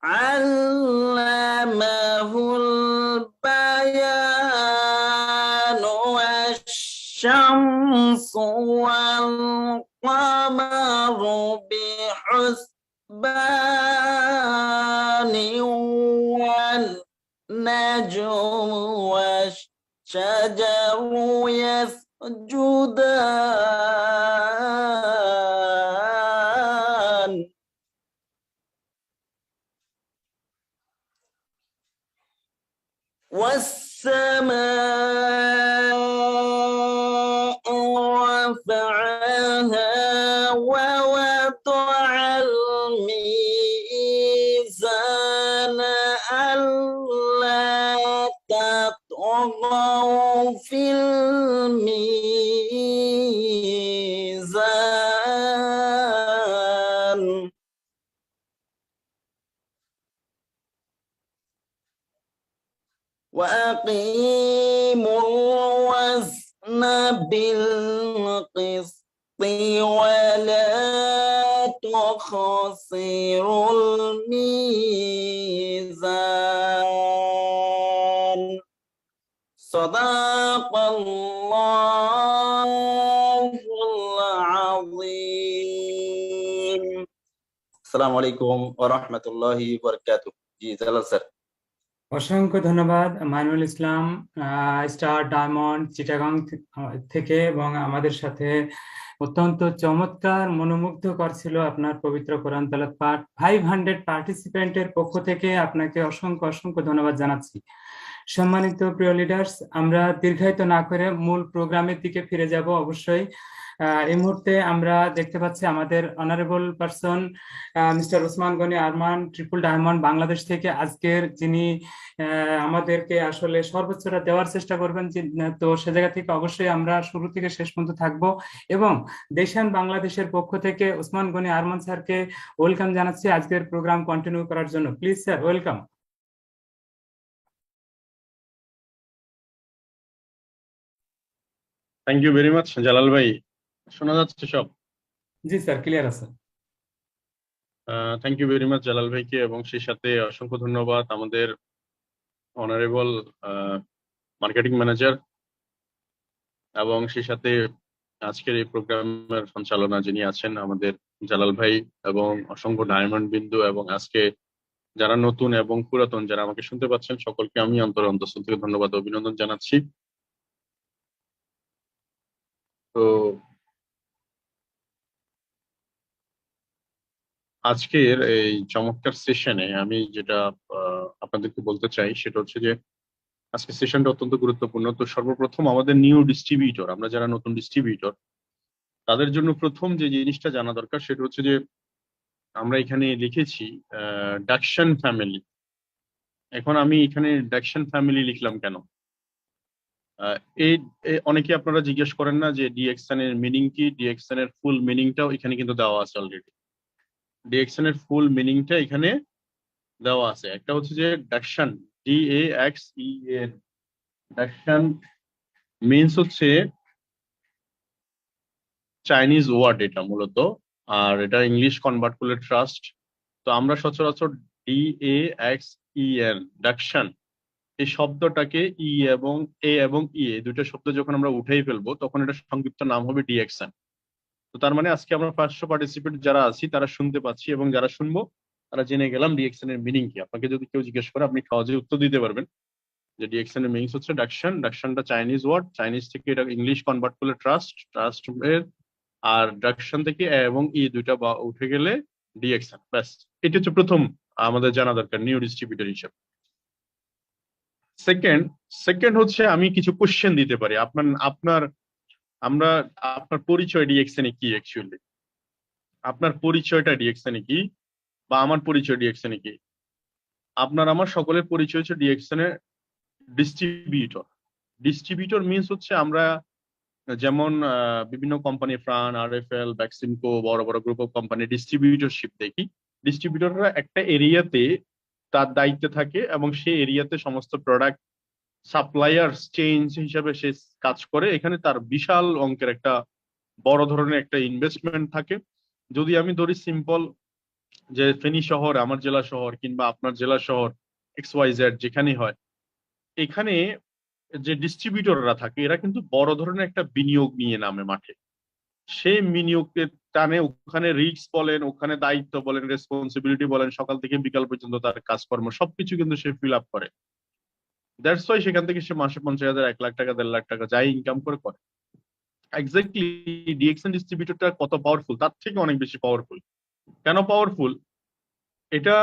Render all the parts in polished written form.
علمه البيان والشمس والقمر بحسبان والنجم والشجر يسجدان والسماء رفعها ووضع الميزان ألا تطغوا في الميزان وأقيموا الوزن بالقسط ولا تخسروا الميزان صدق الله العظيم السلام عليكم ورحمة الله وبركاته জি Jalal sir অসংখ্য ধন্যবাদ মাইনুল ইসলাম, star diamond Chittagong থেকে, এবং আমাদের সাথে অত্যন্ত চমৎকার মনোমুগ্ধকর ছিল আপনার পবিত্র কোরআন তেলাওয়াত পাঠ। 500 পার্টিসিপেন্টের পক্ষ থেকে আপনাকে অসংখ্য অসংখ্য ধন্যবাদ জানাচ্ছি। সম্মানিত প্রিয় লিডার্স, আমরা দীর্ঘায়িত না করে মূল প্রোগ্রামের দিকে ফিরে যাব অবশ্যই। এই মুহূর্তে আমরা দেখতে পাচ্ছি আমাদের honourable person mister Osman Gani Arman, triple diamond Bangladesh থেকে, আজকের যিনি আমাদেরকে আসলে সর্বোচ্চটা দেওয়ার চেষ্টা করবেন। তো সে জায়গা থেকে অবশ্যই আমরা শুরু থেকে শেষ পর্যন্ত থাকবো, এবং দেশান বাংলাদেশের পক্ষ থেকে ওসমান গনি আরমান স্যারকে ওয়েলকাম জানাচ্ছি আজকের প্রোগ্রাম কন্টিনিউ করার জন্য। Please sir, welcome. Thank you very much Jalal ভাই, শোনা যাচ্ছে সব? জি স্যার, ক্লিয়ার আছে। Thank you very much Jalal ভাইকে, এবং সেই সাথে অসংখ্য ধন্যবাদ আমাদের অনারেবল মার্কেটিং ম্যানেজার, এবং সেই সাথে আজকের এই প্রোগ্রামের সঞ্চালনা যিনি আছেন আমাদের জালাল ভাই, এবং অসংখ্য ডায়মন্ড বিন্দু, এবং আজকে যারা নতুন এবং পুরাতন যারা আমাকে শুনতে পাচ্ছেন সকলকে আমি অন্তঃস্থল থেকে ধন্যবাদ অভিনন্দন জানাচ্ছি। তো আজকের এই চমৎকার সেশনে আমি যেটা আপনাদেরকে বলতে চাই সেটা হচ্ছে যে আজকে সেশনটা অত্যন্ত গুরুত্বপূর্ণ। তো সর্বপ্রথম আমাদের নিউ ডিস্ট্রিবিউটর, আমরা যারা নতুন ডিস্ট্রিবিউটর তাদের জন্য প্রথম যে জিনিসটা জানা দরকার সেটা হচ্ছে যে আমরা এখানে লিখেছি ডাকশন ফ্যামিলি। এখন আমি এখানে ডাকশন ফ্যামিলি লিখলাম কেন? এই অনেকে আপনারা জিজ্ঞেস করেন না যে ডিএক্সএন এর মিনিং কি? ডিএক্সএন এর ফুল মিনিংটাও এখানে কিন্তু দেওয়া আছে অলরেডি। ডিএক্সএন এর ফুল মিনিংটা এখানে দেওয়া আছে। একটা হচ্ছে যে ডাকশন, DAXEN, ডাকশন মিনস হচ্ছে চাইনিজ ওয়ার্ড এটা মূলত, আর এটা ইংলিশ কনভার্ট করলে ট্রাস্ট। তো আমরা সচরাচর DAXEN ডাকশন এই শব্দটাকে ই এবং এ এবং ই দুটো শব্দ যখন আমরা উঠেই ফেলবো তখন এটা সংক্ষিপ্ত নাম হবে ডিএক্সএন। তো তার মানে আজকে আমরা 500 পার্টিসিপেন্ট যারা আছি তারা শুনতে পাচ্ছি, এবং যারা শুনবো তারা জেনে গেলাম ডিএক্সএন এর মিনিং কি। আপনাকে যদি কেউ জিজ্ঞেস করে আপনি সহজে উত্তর দিতে পারবেন যে ডিএক্সএন এর মিনিংস হচ্ছে ডাকশন। ডাকশনটা চাইনিজ ওয়ার্ড, চাইনিজ থেকে এটা ইংলিশ কনভার্ট করলে ট্রাস্ট, ট্রাস্ট এর আর ডাকশন থেকে এ এবং ই দুইটা বা উঠে গেলে ডিএক্সএন। ব্যাস, এটা হচ্ছে প্রথম আমাদের জানা দরকার নিউ ডিস্ট্রিবিউটর হিসেবে। সেকেন্ড হচ্ছে আমি কিছু কোশ্চেন দিতে পারি আপনার পরিচয় ডিএক্সএন এ কি, অ্যাকচুয়ালি আপনার পরিচয়টা ডিএক্সএন এ কি, বা আমার পরিচয় ডিএক্সএন এ কি? আপনার আমার সকলের পরিচয় হচ্ছে ডিএক্সএন এর ডিস্ট্রিবিউটর। ডিস্ট্রিবিউটর মিনস হচ্ছে আমরা যেমন বিভিন্ন কোম্পানি ফ্রান, আরএফএল, ভ্যাকসিনকো, বড় বড় গ্রুপ অফ কোম্পানি ডিস্ট্রিবিউটরশিপ দেখি। ডিস্ট্রিবিউটররা একটা এরিয়াতে তার দায়িত্বে থাকে এবং সেই এরিয়াতে সমস্ত প্রোডাক্ট সাপ্লায়ার্স চেইন হিসাবে সে কাজ করে। এখানে তার বিশাল অঙ্কের একটা বড় ধরনের একটা ইনভেস্টমেন্ট থাকে। যদি আমি ধরি সিম্পল যে ফেনী শহর আমার জেলা শহর কিংবা আপনার জেলা শহর XYZ যেখানেই হয়, এখানে যে ডিস্ট্রিবিউটররা থাকে এরা কিন্তু বড় ধরনের একটা বিনিয়োগ নিয়ে নামে মাঠে। সেই বিনিয়োগের টানে ওখানে রিস্ক বলেন, ওখানে দায়িত্ব বলেন, রেসপন্সিবিলিটি বলেন, সকাল থেকে বিকাল পর্যন্ত তার কাজকর্ম সবকিছু কিন্তু সে ফিল আপ করে। দ্যাটস ওয়াই সেখান থেকে সে মাসে 50,000, 1 লাখ টাকা, 1.5 লাখ টাকা যাই ইনকাম করে করে। এক্স্যাক্টলি ডিএক্সএন ডিস্ট্রিবিউটরটা কত পাওয়ারফুল, তার থেকে অনেক বেশি পাওয়ারফুল। কেন পাওয়ারফুল? এটা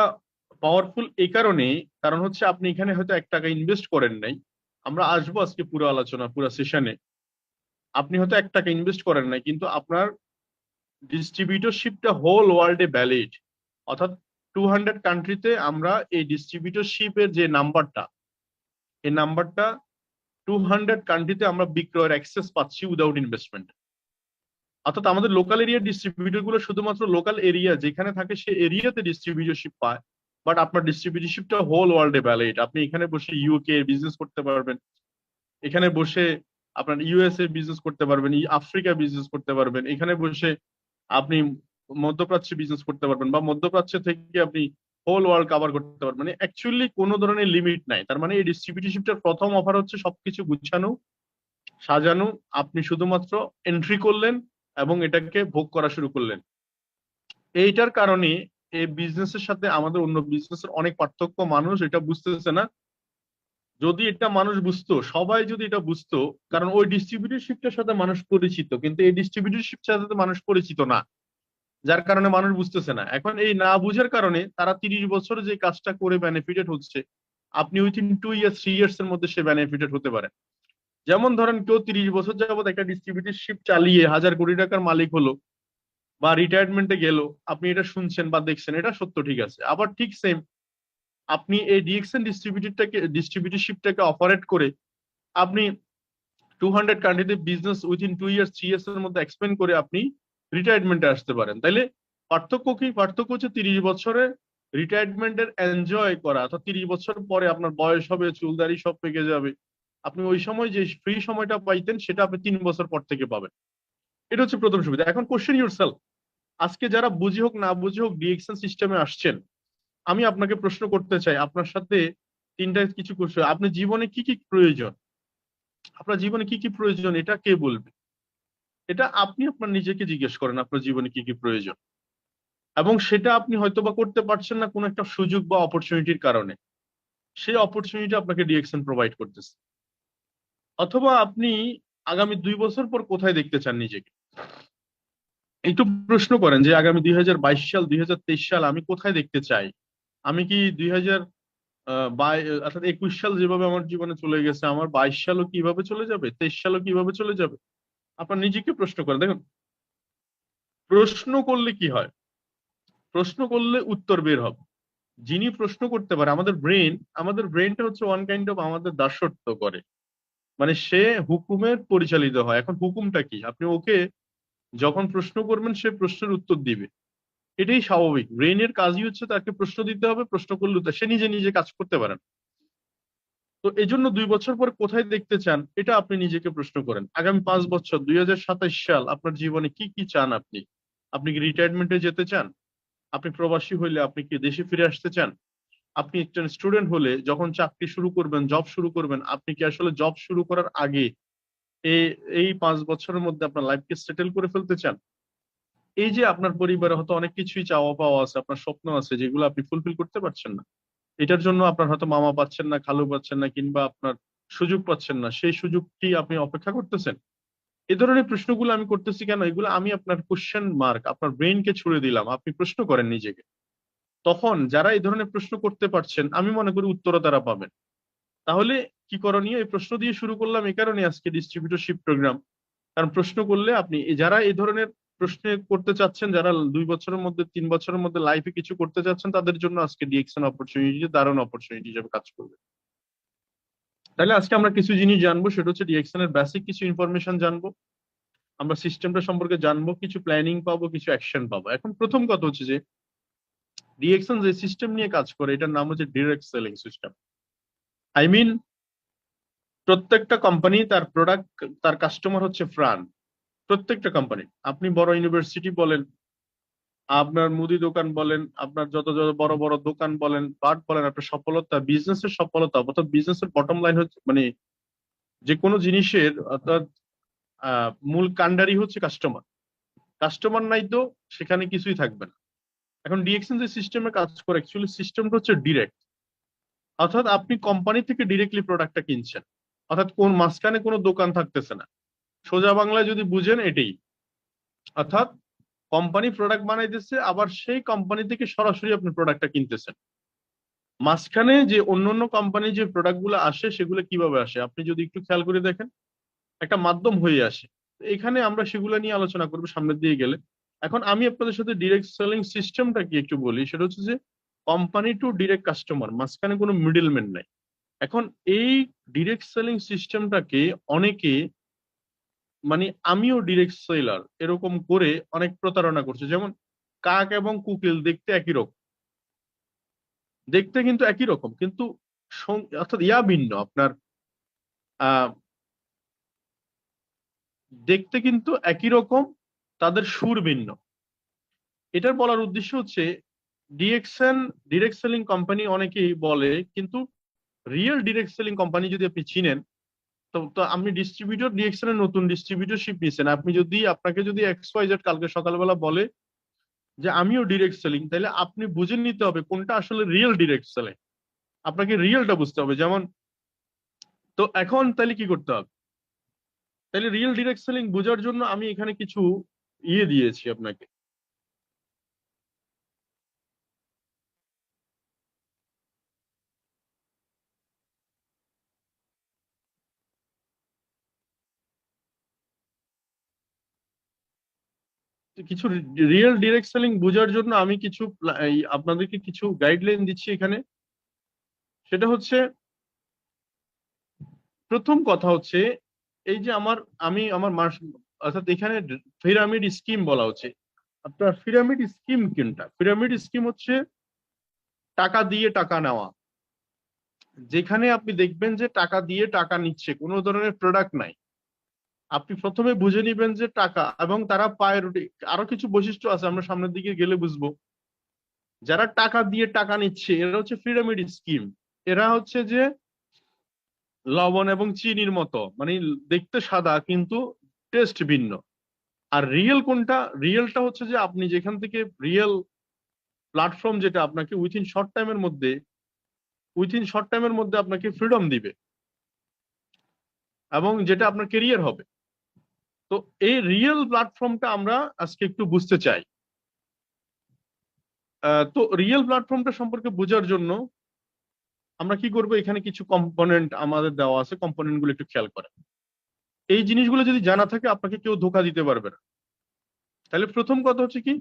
পাওয়ারফুল এই কারণেই, কারণ হচ্ছে আপনি এখানে হয়তো 1 টাকা ইনভেস্ট করেন নাই। আমরা আসবো আজকে পুরো আলোচনা, পুরো সেশনে। আপনি হয়তো 1 টাকা ইনভেস্ট করেন নাই, কিন্তু আপনার ডিস্ট্রিবিউটরশিপটা হোল ওয়ার্ল্ডে ভ্যালিড। অর্থাৎ 200 কান্ট্রিতে আমরা এই ডিস্ট্রিবিউটরশিপের যে নাম্বারটা, এই নাম্বারটা 200 কান্ট্রিতে আমরা বিক্রয়ের অ্যাক্সেস পাচ্ছি উইদাউট ইনভেস্টমেন্ট। অর্থাৎ আমাদের লোকাল এরিয়ার ডিস্ট্রিবিউটর গুলো শুধুমাত্র লোকাল এরিয়া যেখানে থাকে সে এরিয়াতে ডিস্ট্রিবিউটরশিপ পায়, বাট আপনার ডিস্ট্রিবিউটরশিপটা হোল ওয়ার্ল্ডে ভ্যালিড। আপনি এখানে বসে ইউকে বিজনেস করতে পারবেন, এখানে বসে আপনার ইউএসএ বিজনেস করতে পারবেন, আফ্রিকা বিজনেস করতে পারবেন, এখানে বসে আপনি মধ্যপ্রাচ্যে বিজনেস করতে পারবেন, বা মধ্যপ্রাচ্য থেকে আপনি হোল ওয়ার্ল্ড কভার করতে পারবেন। মানে অ্যাকচুয়ালি কোনো ধরনের লিমিট নাই। তার মানে এই ডিস্ট্রিবিউটরশিপটার প্রথম অফার হচ্ছে সবকিছু গুছানো, সাজানো। আপনি শুধুমাত্র এন্ট্রি করলেন এবং এটাকে ভোগ করা শুরু করলেন। এইটার কারণে এই বিজনেসের সাথে আমাদের অন্য বিজনেসের অনেক পার্থক্য। মানুষ এটা বুঝতেছে না। যদি এটা মানুষ বুঝতো, সবাই যদি এটা বুঝতো, কারণ ওই ডিস্ট্রিবিউটরশিপটার সাথে মানুষ পরিচিত, কিন্তু এই ডিস্ট্রিবিউটরশিপটার সাথে মানুষ পরিচিত না, যার কারণে মানুষ বুঝতেছে না। এখন এই না বুঝার কারণে তারা 30 বছর যে কাজটা করে বেনিফিটেড হচ্ছে, আপনি উইথিন 2 ইয়ার্স 3 ইয়ার্স এর মধ্যে সে বেনিফিটেড হতে পারে। যেমন ধরেন কেউ 30 বছর যাবত একটা ডিস্ট্রিবিউটরশিপ চালিয়ে 1,000 কোটি টাকার মালিক হলো বা রিটায়ারমেন্টে গেল, আপনি এটা শুনছেন বা দেখছেন, এটা সত্য, ঠিক আছে। আবার ঠিক সেম আপনি এই ডিএক্সএন ডিস্ট্রিবিউটরশিপটাকে অপারেট করে আপনি 200 কান্ট্রিতে বিজনেস উইথিন 2 ইয়ার্স 3 ইয়ার্স এর মধ্যে এক্সপেন্ড করে আপনি রিটায়ারমেন্টে আসতে পারেন। তাইলে পার্থক্য কি? পার্থক্য হচ্ছে 30 বছরে রিটায়ারমেন্টের এনজয় করা, অর্থাৎ 30 বছর পরে আপনার বয়স হবে, চুলদারি সব পেকে যাবে, আপনি ওই সময় যে ফ্রি সময়টা পাইতেন সেটা আপনি 3 বছর পর থেকে পাবেন। এটা হচ্ছে প্রথম সুবিধা। এখন কোশ্চেন ইউরসেলফ, আজকে যারা বুঝি হোক না বুঝি হোক ডিএক্সএন সিস্টেমে আসছেন, আমি আপনাকে প্রশ্ন করতে চাই, আপনার সাথে তিনটা কিছু কোশ্চেন। আপনি জীবনে কি কি প্রয়োজন, আপনার জীবনে কি কি প্রয়োজন এটা কে বলবে? এটা আপনি আপনার নিজেকে জিজ্ঞেস করেন আপনার জীবনে কি কি প্রয়োজন, এবং সেটা আপনি হয়তোবা করতে পারছেন না কোনো একটা সুযোগ বা অপরচুনিটির কারণে। সেই অপরচুনিটি আপনাকে ডিএক্সএন প্রোভাইড করতেছে। অথবা আপনি আগামী 2 বছর পর কোথায় দেখতে চান নিজেকে, একটু প্রশ্ন করেন যে আগামী 2022 সাল 2023 সাল আমি কোথায় দেখতে চাই। আমি কি 21 সাল যেভাবে আমার জীবনে চলে গেছে, আমার 22 সালও কিভাবে চলে যাবে, 23 সালও কিভাবে চলে যাবে? আপনার নিজেকে প্রশ্ন করেন। দেখুন, প্রশ্ন করলে কি হয়? প্রশ্ন করলে উত্তর বের হবে। যিনি প্রশ্ন করতে পারে, আমাদের ব্রেনটা হচ্ছে ওয়ান কাইন্ড অফ আমাদের দাসত্ব করে, মানে সে হুকুমের পরিচালিত হয়। এখন হুকুমটা কি? আপনি ওকে যখন প্রশ্ন করবেন সে প্রশ্নের উত্তর দিবে, এটাই স্বাভাবিক। ব্রেনের কাজই হচ্ছে তাকে প্রশ্ন দিতে হবে, প্রশ্ন করলে সে নিজে নিজে কাজ করতে পারেন। তো এই জন্য 2 বছর পর কোথায় দেখতে চান এটা আপনি নিজেকে প্রশ্ন করেন। আগামী 5 বছর 2027 সাল আপনার জীবনে কি কি চান আপনি? আপনি কি রিটায়ারমেন্টে যেতে চান? আপনি প্রবাসী হইলে আপনি কি দেশে ফিরে আসতে চান? আপনি একজন স্টুডেন্ট হলে যখন চাকরি শুরু করবেন, জব শুরু করবেন, আপনি কি আসলে জব শুরু করার আগে এই এই 5 বছরের মধ্যে আপনার লাইফকে সেটেল করে ফেলতে চান? এই যে আপনার পরিবারে হয়তো অনেক কিছুই চাওয়া পাওয়া আছে, আপনার স্বপ্ন আছে যেগুলো আপনি ফুলফিল করতে পারছেন না, এটার জন্য আপনার হয়তো মামা পাচ্ছেন না, খালু পাচ্ছেন না, কিংবা আপনার সুযোগ পাচ্ছেন না, সেই সুযোগটি আপনি অপেক্ষা করতেছেন। এই ধরনের প্রশ্নগুলো আমি করতেছি কেন? এগুলো আমি আপনার কোশ্চেন মার্ক আপনার ব্রেনকে ছুড়ে দিলাম, আপনি প্রশ্ন করেন নিজেকে। তখন যারা এই ধরনের প্রশ্ন করতে পারছেন আমি মনে করি উত্তরও তারা পাবেন। তাহলে কি করণীয়? এই প্রশ্ন দিয়ে শুরু করলাম এই কারণে আজকে ডিস্ট্রিবিউটরশিপ প্রোগ্রাম। কারণ প্রশ্ন করলে আপনি যারা এই ধরনের প্রশ্ন করতে চাচ্ছেন, যারা 2 বছরের মধ্যে 3 বছরের মধ্যে লাইফে কিছু করতে চাচ্ছেন, তাদের জন্য আজকে ডিএক্সএন অপরচুনিটি দারুণ অপরচুনিটি হিসেবে কাজ করবে। তাহলে আজকে আমরা কিছু জিনিস জানবো, সেটা হচ্ছে ডিএক্সএন এর বেসিক কিছু ইনফরমেশন জানবো, আমরা সিস্টেমটা সম্পর্কে জানবো, কিছু প্ল্যানিং পাবো, কিছু অ্যাকশন পাবো। এখন প্রথম কথা হচ্ছে যে ডিএক্সএন যে সিস্টেম নিয়ে কাজ করে এটার নাম হচ্ছে direct selling system. I mean, প্রত্যেকটা কোম্পানি তার প্রোডাক্ট, তার কাস্টমার হচ্ছে প্রাণ। প্রত্যেকটা কোম্পানি, আপনি বড় ইউনিভার্সিটি বলেন, আপনার মুদি দোকান বলেন, আপনার যত যত বড় বড় দোকান বলেন, পার্ট বলেন, আপনার সফলতা, বিজনেসের সফলতা অর্থাৎ বিজনেসের বটম লাইন হচ্ছে মানে যে কোনো জিনিসের অর্থাৎ মূল কাণ্ডারি হচ্ছে কাস্টমার। কাস্টমার নাই তো সেখানে কিছুই থাকবে না। এখন ডিএক্সএন যে সিস্টেমে কাজ করে, অ্যাকচুয়ালি সিস্টেমটা হচ্ছে ডিরেক্ট, অর্থাৎ আপনি কোম্পানি থেকে ডিরেক্টলি প্রোডাক্টটা কিনছেন, অর্থাৎ কোন মাঝখানে কোনো দোকান থাকতেছে না। সোজা বাংলায় যদি বুঝেন এটাই, অর্থাৎ কোম্পানি প্রোডাক্ট বানাইতেছে, আবার সেই কোম্পানি থেকে সরাসরি আপনি প্রোডাক্টটা কিনতেছেন। মাঝখানে যে অন্য কোম্পানি যে প্রোডাক্ট গুলো আসে সেগুলো কিভাবে আসে আপনি যদি একটু খেয়াল করে দেখেন, একটা মাধ্যম হয়ে আসে। এখানে আমরা সেগুলো নিয়ে আলোচনা করবো সামনের দিকে গেলে। এখন আমি আপনাদের সাথে ডিরেক্ট সেলিং সিস্টেমটা কি একটু বলি। সেটা হচ্ছে যে কোম্পানি টু ডিরেক্ট কাস্টমার, মাঝখানে কোনো মিডলম্যান নাই। এখন এই ডিরেক্ট সেলিং সিস্টেমটাকে অনেকে মানে আমিও ডিরেক্ট সেলার এরকম করে অনেক প্রতারণা করছে। যেমন কাক এবং কুকিল দেখতে একই রকম, দেখতে কিন্তু একই রকম, কিন্তু অর্থাৎ ইয়া ভিন্ন আপনার আহ দেখতে কিন্তু একই রকম, তাদের সুর ভিন্ন। এটার বলার উদ্দেশ্য হচ্ছে ডিএক্সএন ডিরেক্ট সেলিং কোম্পানি অনেকেই বলে, কিন্তু রিয়েল ডিরেক্ট সেলিং কোম্পানি যদি আপনি চিনেন, তো তো আপনি ডিস্ট্রিবিউটর ডিএক্সএন এর নতুন ডিস্ট্রিবিউটরশিপ নিয়েছেন, আপনি যদি আপনাকে যদি XYZ কালকে সকালবেলা বলে যে আমিও ডিরেক্ট সেলিং, তাহলে আপনি বুঝে নিতে হবে কোনটা আসলে রিয়েল ডিরেক্ট সেলিং। আপনাকে রিয়েলটা বুঝতে হবে। যেমন তো এখন তাহলে কি করতে হবে, তাহলে রিয়েল ডিরেক্ট সেলিং বোঝার জন্য আমি এখানে কিছু দিয়েছি আপনাকে। কিছু রিয়েল ডিরেক্ট সেলিং বোঝার জন্য আমি কিছু আপনাদেরকে কিছু গাইডলাইন দিচ্ছি এখানে। সেটা হচ্ছে, প্রথম কথা হচ্ছে এই যে আমি আমার অর্থাৎ এখানে পিরামিড স্কিম বলা হচ্ছে। আপনার পিরামিড স্কিম কোনটা? পিরামিড স্কিম হচ্ছে টাকা দিয়ে টাকা নেওয়া, যেখানে আপনি দেখবেন যে টাকা দিয়ে টাকা নিচ্ছে, কোনো ধরনের প্রোডাক্ট নাই। আপনি প্রথমে বুঝে নিবেন যে টাকা, এবং তারা প্রায়োরিটি, আরো কিছু বৈশিষ্ট্য আছে আমরা সামনের দিকে গেলে বুঝবো। যারা টাকা দিয়ে টাকা নিচ্ছে এরা হচ্ছে পিরামিড স্কিম। এরা হচ্ছে যে লবণ এবং চিনির মতো, মানে দেখতে সাদা কিন্তু টেস্ট ভিন্ন। আর রিয়েল কোনটা? রিয়েলটা হচ্ছে যে আপনি যেখান থেকে রিয়েল প্ল্যাটফর্ম, যেটা আপনাকে উইথিন শর্ট টাইমের মধ্যে আপনাকে ফ্রিডম দিবে এবং যেটা আপনার কেরিয়ার হবে। তো এই রিয়েল প্ল্যাটফর্মটা আমরা আজকে একটু বুঝতে চাই। তো রিয়েল প্ল্যাটফর্মটা সম্পর্কে বোঝার জন্য আমরা কি করব, এখানে কিছু কম্পোনেন্ট আমাদের দেওয়া আছে, কম্পোনেন্ট গুলো একটু খেয়াল করেন। এই জিনিসগুলো যদি জানা থাকে আপনাকে কেউ ধোকা দিতে পারবে না। তাহলে প্রথম কথা হচ্ছে কি,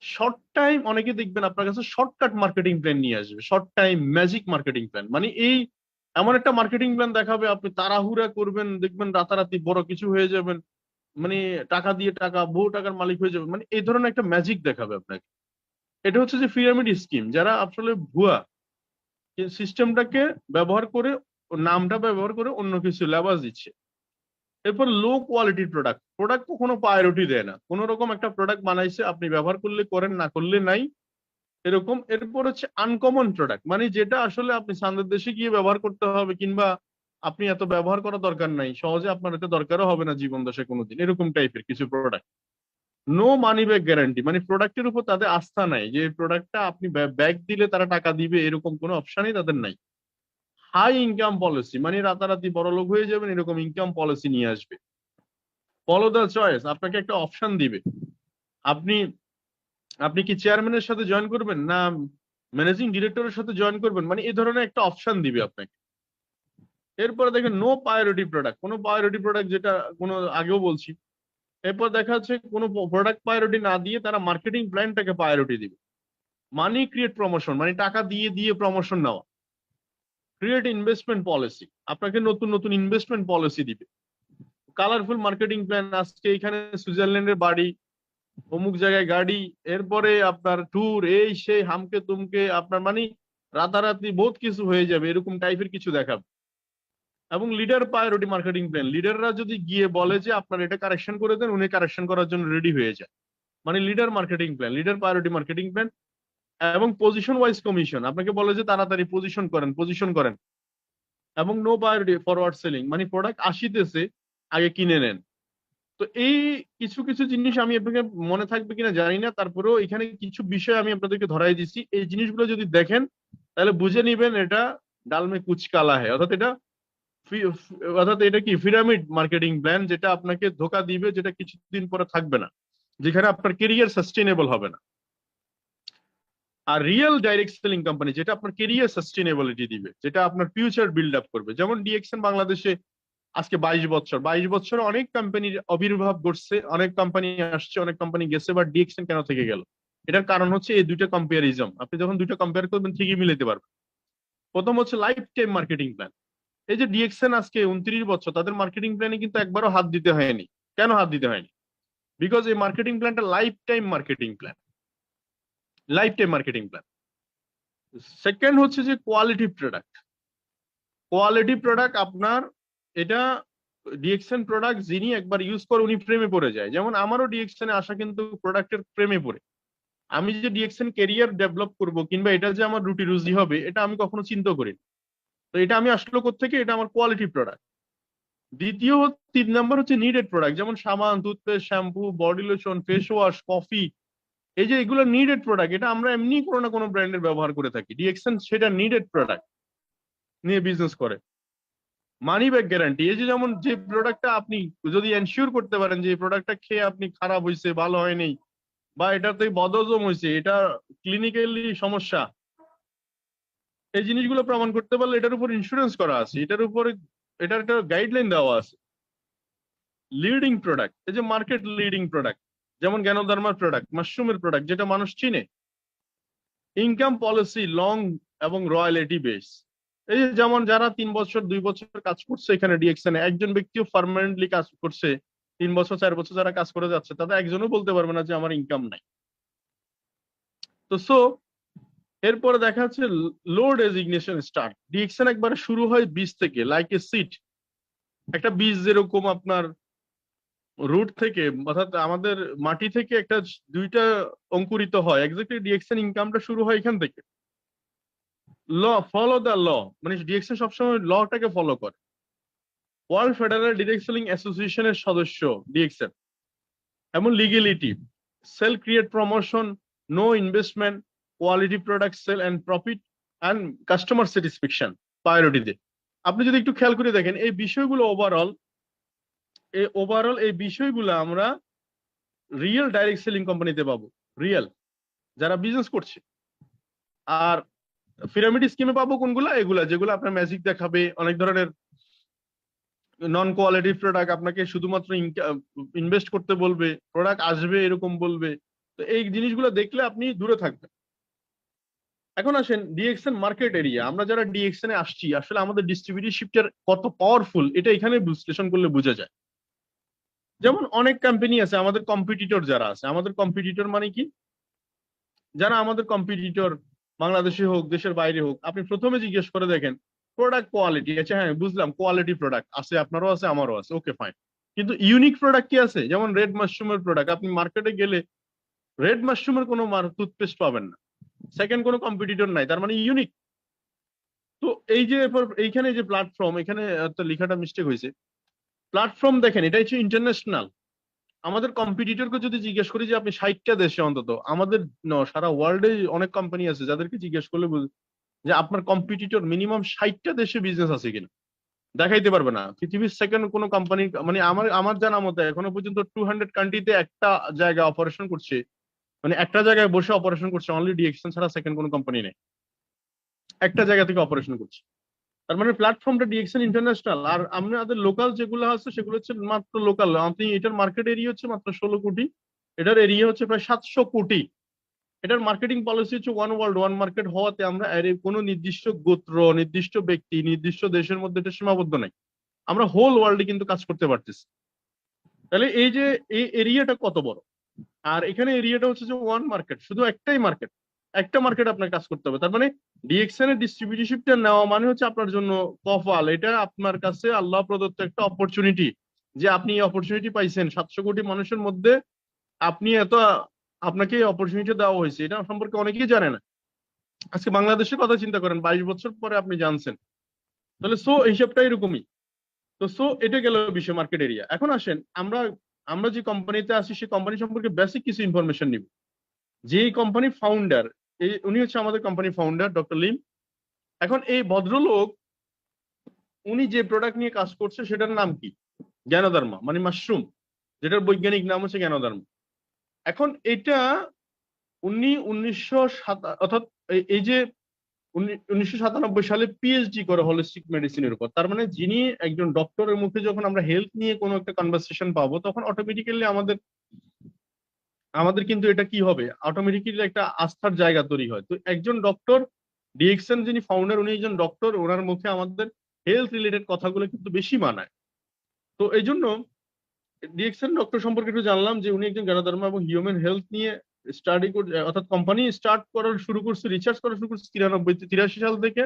শর্ট টাইম, অনেকে দেখবেন আপনার কাছে শর্টকাট মার্কেটিং প্ল্যান নিয়ে আসবে, short time magic marketing plan. মানে এই এমন একটা মার্কেটিং প্ল্যান দেখাবে, আপনি তাড়াহুড়া করবেন, দেখবেন রাতারাতি বড় কিছু হয়ে যাবেন, মানে টাকা দিয়ে টাকা, বহু টাকার মালিক হয়ে যাবে, মানে এই ধরনের একটা ম্যাজিক দেখাবে আপনাকে। এটা হচ্ছে যে পিরামিড স্কিম, যারা আসলে ভুয়া সিস্টেমটাকে ব্যবহার করে, নামটা ব্যবহার করে অন্য কিছু লেবাস দিচ্ছে। এরপর লো কোয়ালিটির প্রোডাক্ট, প্রোডাক্ট কখনো প্রায়োরিটি দেয় না। কোন রকম একটা প্রোডাক্ট বানাইছে, আপনি ব্যবহার করলে করেন, না করলে নাই, এরকম। এরপর হচ্ছে আনকমন প্রোডাক্ট, মানে যেটা আসলে আপনি চাঁদের দেশে গিয়ে ব্যবহার করতে হবে, কিংবা আপনি এত ব্যবহার করা দরকার নাই, সহজে আপনার এতে দরকারও হবে না জীবন দশায় কোনোদিন, এরকম টাইপের কিছু product. No money back guarantee, মানে প্রোডাক্টের উপর তাদের আস্থা নাই, যে প্রোডাক্টটা আপনি ব্যাক দিলে তারা টাকা দিবে, এরকম কোনো অপশনই তাদের নাই। হাই ইনকাম পলিসি, মানে রাতারাতি বড় লোক হয়ে যাবেন এরকম ইনকাম পলিসি নিয়ে আসবে। ফলো দ্য চয়েস, আপনাকে একটা অপশন দিবে, আপনি আপনি কি চেয়ারম্যানের সাথে জয়েন করবেন না ম্যানেজিং ডিরেক্টরের সাথে জয়েন করবেন, মানে এই ধরনের একটা অপশন দিবে আপনাকে। এরপরে দেখেন নো প্রায়োরিটি প্রোডাক্ট, কোনো প্রায়োরিটি প্রোডাক্ট, যেটা কোনো আগেও বলছি। এরপর দেখা যাচ্ছে কোনো প্রোডাক্ট প্রায়োরিটি না দিয়ে তারা মার্কেটিং প্ল্যানটাকে প্রায়োরিটি দিবে। মানি ক্রিয়েট প্রমোশন, মানে টাকা দিয়ে দিয়ে প্রমোশন নেওয়া। ক্রিয়েট ইনভেস্টমেন্ট পলিসি, আপনাকে নতুন নতুন ইনভেস্টমেন্ট পলিসি দিবে। কালারফুল মার্কেটিং প্ল্যান, আজকে এখানে সুইজারল্যান্ডের বাড়ি, অমুক জায়গায় গাড়ি, এরপরে আপনার ট্যুর, এই সেই হামকে তুমকে, আপনার মানে রাতারাতি বহুত কিছু হয়ে যাবে, এরকম টাইপের কিছু দেখাবে। এবং লিডার প্রায়োরিটি মার্কেটিং প্ল্যান, লিডাররা যদি গিয়ে বলে যে আপনার এটা কারেকশন করে দেন, উনি কারেকশন করার জন্য রেডি হয়ে যায়। মানে leader marketing plan, leader priority marketing plan, এবং পজিশন ওয়াইজ কমিশন, আপনাকে বলে যে তাড়াতাড়ি পজিশন করেন, এবং নো প্রায়োরিটি ফরওয়ার্ড সেলিং, মানে প্রোডাক্ট আসিতেছে আগে কিনে নেন। তো এই কিছু কিছু জিনিস আমি আপনাকে মনে থাকবে কিনা জানি না, তারপরেও এখানে কিছু বিষয় আমি আপনাদেরকে ধরাই দিচ্ছি। এই জিনিসগুলো যদি দেখেন তাহলে বুঝে নিবেন এটা ডালমে কুচ কালা হয়, অর্থাৎ এটা কি পিরামিড মার্কেটিং প্ল্যান, যেটা আপনাকে ধোকা দিবে, যেটা কিছুদিন পরে থাকবে না, যেখানে আপনার কেরিয়ার সাস্টেনেবল হবে না। আর রিয়েল ডাইরেক্ট সেলিং কোম্পানি যেটা আপনার কেরিয়ার সাস্টেনেবিলিটি দিবে, যেটা আপনার ফিউচার বিল্ড আপ করবে। যেমন ডিএক্সএন বাংলাদেশে আজকে 22 বছর অনেক কোম্পানির আবির্ভাব ঘটছে, অনেক কোম্পানি আসছে, অনেক কোম্পানি গেছে, বাট ডিএক্সএন কেন থেকে গেল? এটার কারণ হচ্ছে এই দুইটা কম্পারিজম। আপনি যখন দুইটা কম্পেয়ার করবেন ঠিকই মিলাতে পারবেন। প্রথম হচ্ছে লাইফ টাইম মার্কেটিং প্ল্যান। এই যে ডিএক্সএন আজকে 29 বছর, তাদের মার্কেটিং প্ল্যানে কিন্তু একবারও হাত দিতে হয়নি। কেন হাত দিতে হয়নি? বিকজ এই মার্কেটিং প্ল্যানটা life time marketing plan, life time marketing plan. Second হচ্ছে যে কোয়ালিটি প্রোডাক্ট আপনার, এটা ডিএক্সএন প্রোডাক্ট যিনি একবার ইউজ করে উনি প্রেমে পড়ে যায়। যেমন আমারও ডিএক্সএন আসা কিন্তু প্রোডাক্টের প্রেমে পড়ে। আমি যে ডিএক্সএন ক্যারিয়ার ডেভেলপ করব কিংবা এটা যে আমার রুটি রুজি হবে, এটা আমি কখনো চিন্তা করি। তো এটা আমি আসলো কোত্থেকে? এটা আমার কোয়ালিটি প্রোডাক্ট। দ্বিতীয় 3 নম্বর হচ্ছে নিডেড প্রোডাক্ট, যেমন সাবান, toothpaste, shampoo, body lotion, face wash, coffee. এই যে এগুলো নিডেড প্রোডাক্ট, এটা আমরা এমনি কোনো না কোনো ব্র্যান্ডের ব্যবহার করে থাকি। ডিএক্সএন সেটা নিডেড প্রোডাক্ট নিয়ে বিজনেস করে। মানি ব্যাক গ্যারান্টি, এই যে যেমন যে প্রোডাক্টটা আপনি যদি এনশিওর করতে পারেন যে এই প্রোডাক্টটা খেয়ে আপনি খারাপ হয়েছে, ভালো হয়নি, বা এটাতে বদহজম হয়েছে, এটা ক্লিনিক্যালি সমস্যা, এই জিনিসগুলো প্রমাণ করতে পারলে এটার উপর ইন্স্যুরেন্স করা আছে, এটার উপরে এটার একটা গাইডলাইন দেওয়া আছে। লিডিং প্রোডাক্ট, এই যে মার্কেট লিডিং প্রোডাক্ট, যেমন জ্ঞানোদার্মার প্রোডাক্ট, মাশরুমের প্রোডাক্ট, যেটা মানুষ চিনে। ইনকাম পলিসি লং এবং রয়্যালিটি বেস, এই যে যেমন যারা 3 বছর 2 বছর কাজ করছে এখানে ডিএক্সএন, একজন ব্যক্তিও পার্মানেন্টলি কাজ করছে 3 বছর 4 বছর যারা কাজ করে যাচ্ছে, তাদের একজনও বলতে পারবে না যে আমার ইনকাম নাই। তো এরপরে দেখা যাচ্ছে লো ডেজিগনেশন স্টার্ট। ডিএক্সএন একবারে শুরু হয় বীজ থেকে, লাইক এ সিড। একটা বীজ যেরকম আপনার রুট থেকে, অর্থাৎ আমাদের মাটি থেকে একটা দুইটা অঙ্কুরিত হয়, এক্স্যাক্টলি ডিএক্সএন ইনকামটা শুরু হয় এখান থেকে। ফলো দ্য ল, মানে ডিএক্সএন সবসময় লটাকে ফলো করে। ওয়ার্ল্ড ফেডারেল ডিরেক্ট সেলিং অ্যাসোসিয়েশনের সদস্য ডিএক্সএন। এমন legality, sell create promotion, no investment, quality product sell and profit, and customer satisfaction priority দিয়ে। আপনি যদি একটু খেয়াল করে দেখেন এই বিষয়গুলো ওভারঅল এই বিষয়গুলো আমরা রিয়েল ডাইরেক্ট সেলিং কোম্পানিতে পাবো, রিয়েল যারা বিজনেস করছে। আর পিরামিড স্কিমে পাবো কোনগুলা? এগুলা যেগুলো আপনার ম্যাজিক দেখাবে, অনেক ধরনের নন কোয়ালিটি প্রোডাক্ট আপনাকে শুধুমাত্র ইনভেস্ট করতে বলবে, প্রোডাক্ট আসবে এরকম বলবে। তো এই জিনিসগুলো দেখলে আপনি দূরে থাকবেন। এখন আসেন ডিএক্সএন মার্কেট এরিয়া। আমরা যারা ডিএক্সএন এ আসছি, আসলে আমাদের ডিস্ট্রিবিউটরশিপটা কত পাওয়ারফুল এটা এখানে বিশ্লেষণ করলে বোঝা যায়। যেমন অনেক কোম্পানি আছে আমাদের কম্পিটিটর, যারা আছে আমাদের কম্পিটিটর মানে কি? যারা আমাদের কম্পিটিটর বাংলাদেশে হোক দেশের বাইরে হোক, আপনি প্রথমে জিজ্ঞেস করে দেখেন প্রোডাক্ট কোয়ালিটি। আচ্ছা হ্যাঁ বুঝলাম, কোয়ালিটি প্রোডাক্ট আছে, আপনারও আছে আমারও আছে, ওকে ফাইন। কিন্তু ইউনিক প্রোডাক্ট কি আছে? যেমন রেড মাশরুমের প্রোডাক্ট, আপনি মার্কেটে গেলে রেড মাশরুমের কোনো টুথপেস্ট পাবেন না, সেকেন্ড কোনো কম্পিটিটর নাই, তার মানে ইউনিক। তো এই যে এইখানে যে প্ল্যাটফর্ম, এখানে তো লেখাটা মিস্টেক হয়েছে। প্ল্যাটফর্ম দেখেন, এটা হচ্ছে ইন্টারন্যাশনাল। আমাদের কম্পিটিটরকে যদি জিজ্ঞেস করি যে আপনি 60টা দেশে, অন্তত আমাদের সারা ওয়ার্ল্ডে অনেক কোম্পানি আছে যাদেরকে জিজ্ঞেস করলে যে আপনার কম্পিটিটর মিনিমাম 60টা দেশে বিজনেস আছে কিনা, দেখাইতে পারবে না। পৃথিবীর সেকেন্ড কোনো কোম্পানি, মানে আমার জানা মতে এখনো পর্যন্ত 200 কান্ট্রিতে একটা জায়গায় অপারেশন করছে, মানে একটা জায়গায় বসে অপারেশন করছে, অনলি ডিএক্সএন ছাড়া সেকেন্ড কোনো কোম্পানি নেই, একটা জায়গা থেকে অপারেশন করছে। তার মানে প্ল্যাটফর্মটা ডিএক্সএন ইন্টারন্যাশনাল। আর আমাদের লোকাল যেগুলো আছে সেগুলো হচ্ছে মাত্র লোকাল। আপনি এটার মার্কেট এরিয়া হচ্ছে মাত্র 16 কোটি, এটার এরিয়া হচ্ছে প্রায় 700 কোটি। এটার মার্কেটিং পলিসি হচ্ছে ওয়ান ওয়ার্ল্ড ওয়ান মার্কেট হওয়াতে আমরা কোনো নির্দিষ্ট গোত্র, নির্দিষ্ট ব্যক্তি, নির্দিষ্ট দেশের মধ্যে এটা সীমাবদ্ধ নাই, আমরা হোল ওয়ার্ল্ডে কিন্তু কাজ করতে পারতেছি। তাহলে এই যে এই এরিয়াটা কত বড়। আর এখানে এরিয়াটা হচ্ছে যে ওয়ান মার্কেট, শুধু একটাই মার্কেট, একটা মার্কেট আপনার কাজ করতে হবে। তার মানে ডিএক্সএন এর ডিস্ট্রিবিউটরশিপটা নেওয়া মানে হচ্ছে আপনার জন্য কপাল, এটা আপনার কাছে আল্লাহ প্রদত্ত একটা অপরচুনিটি, যে আপনি এই অপরচুনিটি পাইছেন 700 কোটি মানুষের মধ্যে। আপনি এত আপনাকে অপরচুনিটি দেওয়া হয়েছে, এটা সম্পর্কে অনেকেই জানে না। আজকে বাংলাদেশের কথা চিন্তা করেন, 22 বছর পরে আপনি জানছেন, তাহলে সো হিসাবটা এরকমই। তো সো এটা গেল বিষয় মার্কেট এরিয়া। এখন আসেন আমরা আমরা যে কোম্পানিতে আছি সেই কোম্পানি সম্পর্কে বেসিক কিছু ইনফরমেশন নিব। যে কোম্পানি ফাউন্ডার, উনি হচ্ছে আমাদের কোম্পানি ফাউন্ডার ডক্টর লিম। এখন এই ভদ্রলোক উনি যে প্রোডাক্ট নিয়ে কাজ করছে সেটার নাম কি? জ্ঞানধর্মা, মানে মাশরুম, যেটার বৈজ্ঞানিক নাম হচ্ছে জ্ঞানধর্মা। এখন এটা উনি 1907 অর্থাৎ এই যে 1997 সালে পিএইচডি করে হোলিস্টিক মেডিসিনের উপর। তার মানে যিনি একজন ডক্টরের মুখে যখন আমরা হেলথ নিয়ে কোনো একটা কনভারসেশন পাবো, তখন অটোমেটিক্যালি আমাদের কিন্তু এটা কি হবে, অটোমেটিক্যালি একটা আস্থার জায়গা তৈরি হয়। তো একজন ডক্টর, ডিএক্সএন যিনি ফাউন্ডার, উনি একজন ডক্টর, ওনার মুখে আমাদের হেলথ রিলেটেড কথাগুলো কিন্তু বেশি মানায়। তো এই জন্য ডিএক্সএন ডক্টর সম্পর্কে একটু জানলাম যে উনি একজন জ্ঞানধর্ম এবং হিউম্যান হেলথ নিয়ে স্টাডি করে, অর্থাৎ কোম্পানি স্টার্ট করার শুরু করছে, রিসার্চ করা শুরু করছে 83 সাল থেকে।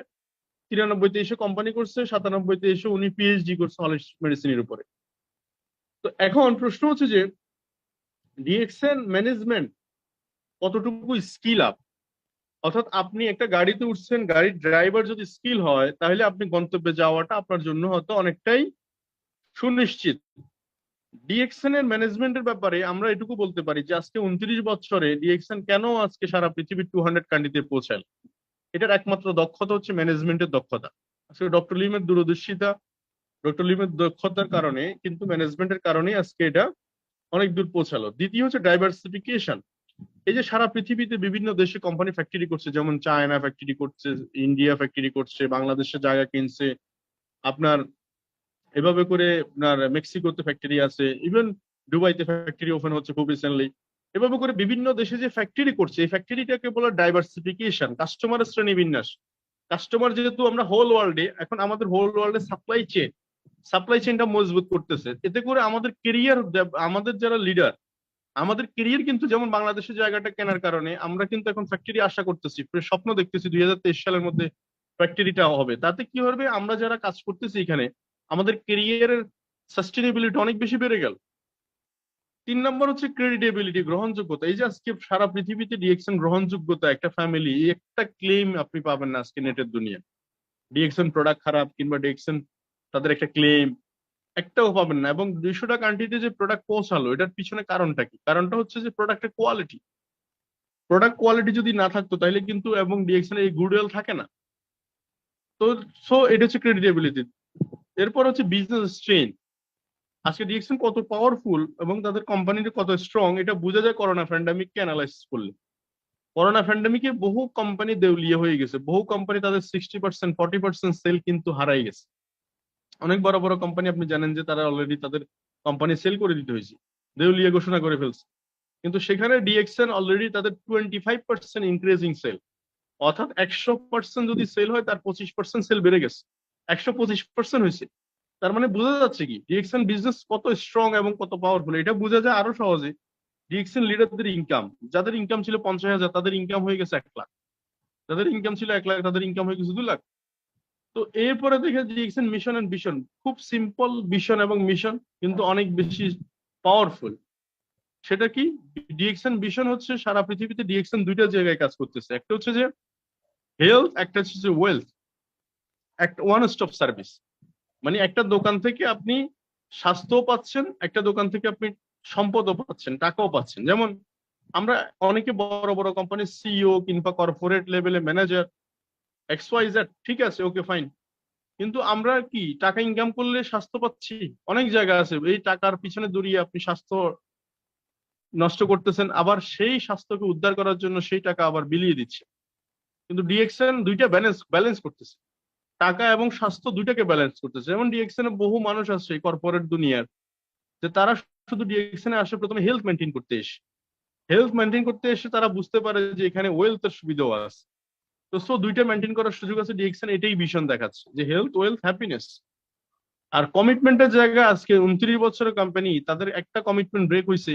93-তে এসে কোম্পানি করছে, 97-তে এসে উনি পিএইচডি করছে হোলিস্টিক মেডিসিনের উপরে। তো এখন প্রশ্ন হচ্ছে যে ডিএক্সএন ম্যানেজমেন্ট কতটুকু স্কিল আপ, অর্থাৎ আপনি একটা গাড়িতে উঠছেন, গাড়ির ড্রাইভার যদি স্কিল হয় তাহলে আপনি গন্তব্যে যাওয়াটা আপনার জন্য হয়তো অনেকটাই সুনিশ্চিত। ডিএক্সএন এর ম্যানেজমেন্টের ব্যাপারে আমরা এটুকু বলতে পারি যে আজকে 29 বছরে ডিএক্সএন কেন আজকে সারা পৃথিবীর 200 কান্ট্রিতে পৌঁছায়, এটার একমাত্র দক্ষতা হচ্ছে ম্যানেজমেন্টের দক্ষতা। আজকে ডক্টর লিমের দূরদর্শিতা, ডক্টর লিমের দক্ষতার কারণে কিন্তু ম্যানেজমেন্টের কারণে আজকে এটা অনেক দূর পৌঁছালো। দ্বিতীয় হচ্ছে ডাইভার্সিফিকেশন। এই যে সারা পৃথিবীতে বিভিন্ন দেশে কোম্পানি ফ্যাক্টরি করছে, যেমন চায়না ফ্যাক্টরি করছে, ইন্ডিয়া ফ্যাক্টরি করছে, বাংলাদেশে জায়গা কিনছে, আপনার এভাবে করে আপনার মেক্সিকোতে ফ্যাক্টরি আছে, ইভেন দুবাইতে ফ্যাক্টরি ওপেন হচ্ছে খুব রিসেন্টলি। এভাবে করে বিভিন্ন দেশে যে ফ্যাক্টরি করছে, এই ফ্যাক্টরিটাকে বলে ডাইভার্সিফিকেশন, কাস্টমারের শ্রেণী বিন্যাস। কাস্টমার যেহেতু আমরা হোল ওয়ার্ল্ডে, এখন আমাদের হোল ওয়ার্ল্ডে সাপ্লাই চেইনটা মজবুত করতেছে। এতে করে আমাদের কেরিয়ার, আমাদের যারা লিডার, আমাদের কেরিয়ার কিন্তু, যেমন বাংলাদেশের জায়গাটা কেনার কারণে আমরা কিন্তু এখন ফ্যাক্টরি আশা করতেছি, স্বপ্ন দেখতেছি 2023 সালের মধ্যে ফ্যাক্টরিটা হবে। তাতে কি হবে, আমরা যারা কাজ করতেছি এখানে আমাদের কেরিয়ারের সাস্টেনেবিলিটি অনেক বেশি বেড়ে গেল। 3 নম্বর হচ্ছে ক্রেডিটেবিলিটি, গ্রহণযোগ্যতা। এই যে আজকে সারা পৃথিবীতে ডিএক্সএন গ্রহণযোগ্যতা, একটা ফ্যামিলি, একটা ক্লেম আপনি পাবেন না আজকে নেটের দুনিয়া। ডিএক্সএন প্রোডাক্ট খারাপ কিংবা ডিএক্সএন তাদের একটা ক্লেম একটাও পাবেন না। এবং 200টা কান্ট্রিতে যে প্রোডাক্ট পৌঁছালো, এটার পিছনে কারণটা কি? কারণটা হচ্ছে যে প্রোডাক্টের কোয়ালিটি। প্রোডাক্ট কোয়ালিটি যদি না থাকতো তাহলে কিন্তু এবং ডিএক্সএন এই গুডউইল থাকে না। তো সো এটা হচ্ছে ক্রেডিটেবিলিটি। এরপর হচ্ছে বিজনেস স্ট্রেন। আজকে ডিএক্সএন কত পাওয়ারফুল এবং তাদের কোম্পানিটা কত স্ট্রং, এটা বোঝা যায় করোনা প্যান্ডামিককে অ্যানালাইসিস করলে। করোনা প্যান্ডামিকে বহু কোম্পানি দেউলিয়া হয়ে গেছে, বহু কোম্পানি তাদের 60% 40% সেল কিন্তু হারাই গেছে। অনেক বড় বড় কোম্পানি আপনি জানেন যে তারা অলরেডি তাদের কোম্পানি সেল করে দিতে হয়েছে, দেউলিয়া ঘোষণা করে ফেলছে। কিন্তু সেখানে ডিএক্সএন অলরেডি তাদের 25% ইনক্রিজিং সেল, অর্থাৎ 100% যদি সেল হয় তার 25% সেল বেড়ে গেছে, 125% হয়েছে। তার মানে বোঝা যাচ্ছে কি ডিএক্সএন বিজনেস কত স্ট্রং এবং কত পাওয়ারফুল। এটা বোঝা যায় আরো সহজে ডিএক্সএন লিডারদের ইনকাম, যাদের ইনকাম ছিল 50,000 তাদের ইনকাম হয়ে গেছে 1 লাখ, যাদের ইনকাম ছিল 1 লাখ তাদের ইনকাম হয়ে গেছে 2 লাখ। তো এরপরে দেখে ডিএক্সএন মিশন এন্ড ভিশন, খুব সিম্পল ভিশন এবং মিশন কিন্তু অনেক বেশি পাওয়ারফুল। সেটা কি? ডিএক্সএন ভিশন হচ্ছে সারা পৃথিবীতে ডিএক্সএন দুইটা জায়গায় কাজ করতেছে, একটা হচ্ছে যে হেলথ, একটা হচ্ছে যে ওয়েলথ, একটা ওয়ান স্টপ সার্ভিস। মানে একটা দোকান থেকে আপনি স্বাস্থ্যও পাচ্ছেন, একটা দোকান থেকে আপনি সম্পদও পাচ্ছেন, টাকাও পাচ্ছেন। যেমন আমরা অনেকে বড় বড় কোম্পানির সিইও কিংবা কর্পোরেট লেভেলে ম্যানেজার XYZ, ঠিক আছে, ওকে ফাইন, কিন্তু আমরা কি টাকা ইনকাম করলে স্বাস্থ্য পাচ্ছি? অনেক জায়গা আছে এই টাকার পিছনে দৌড়িয়ে আপনি স্বাস্থ্য নষ্ট করতেছেন, আবার সেই স্বাস্থ্যকে উদ্ধার করার জন্য সেই টাকা আবার বিলিয়ে দিচ্ছে। কিন্তু ডিএক্সএন দুইটা ব্যালেন্স করতেছে, টাকা এবং স্বাস্থ্য দুইটাকে ব্যালেন্স করতেছে। যেমন ডিএক্সএন এ বহু মানুষ আছে কর্পোরেট দুনিয়ার, যে তারা শুধু ডিএক্সএন এ আসে প্রথমে হেলথ মেনটেন করতে এসে তারা বুঝতে পারে যে এখানে ওয়েলথের সুবিধাও আছে। তো সো দুইটা মেনটেন করার সুযোগ আছে, ডিএক্সএন এটাই ভিশন দেখাচ্ছে যে হেলথ, ওয়েলথ, হ্যাপিনেস। আর কমিটমেন্টের জায়গা, আজকে 29 বছরের কোম্পানি, তাদের একটা কমিটমেন্ট ব্রেক হয়েছে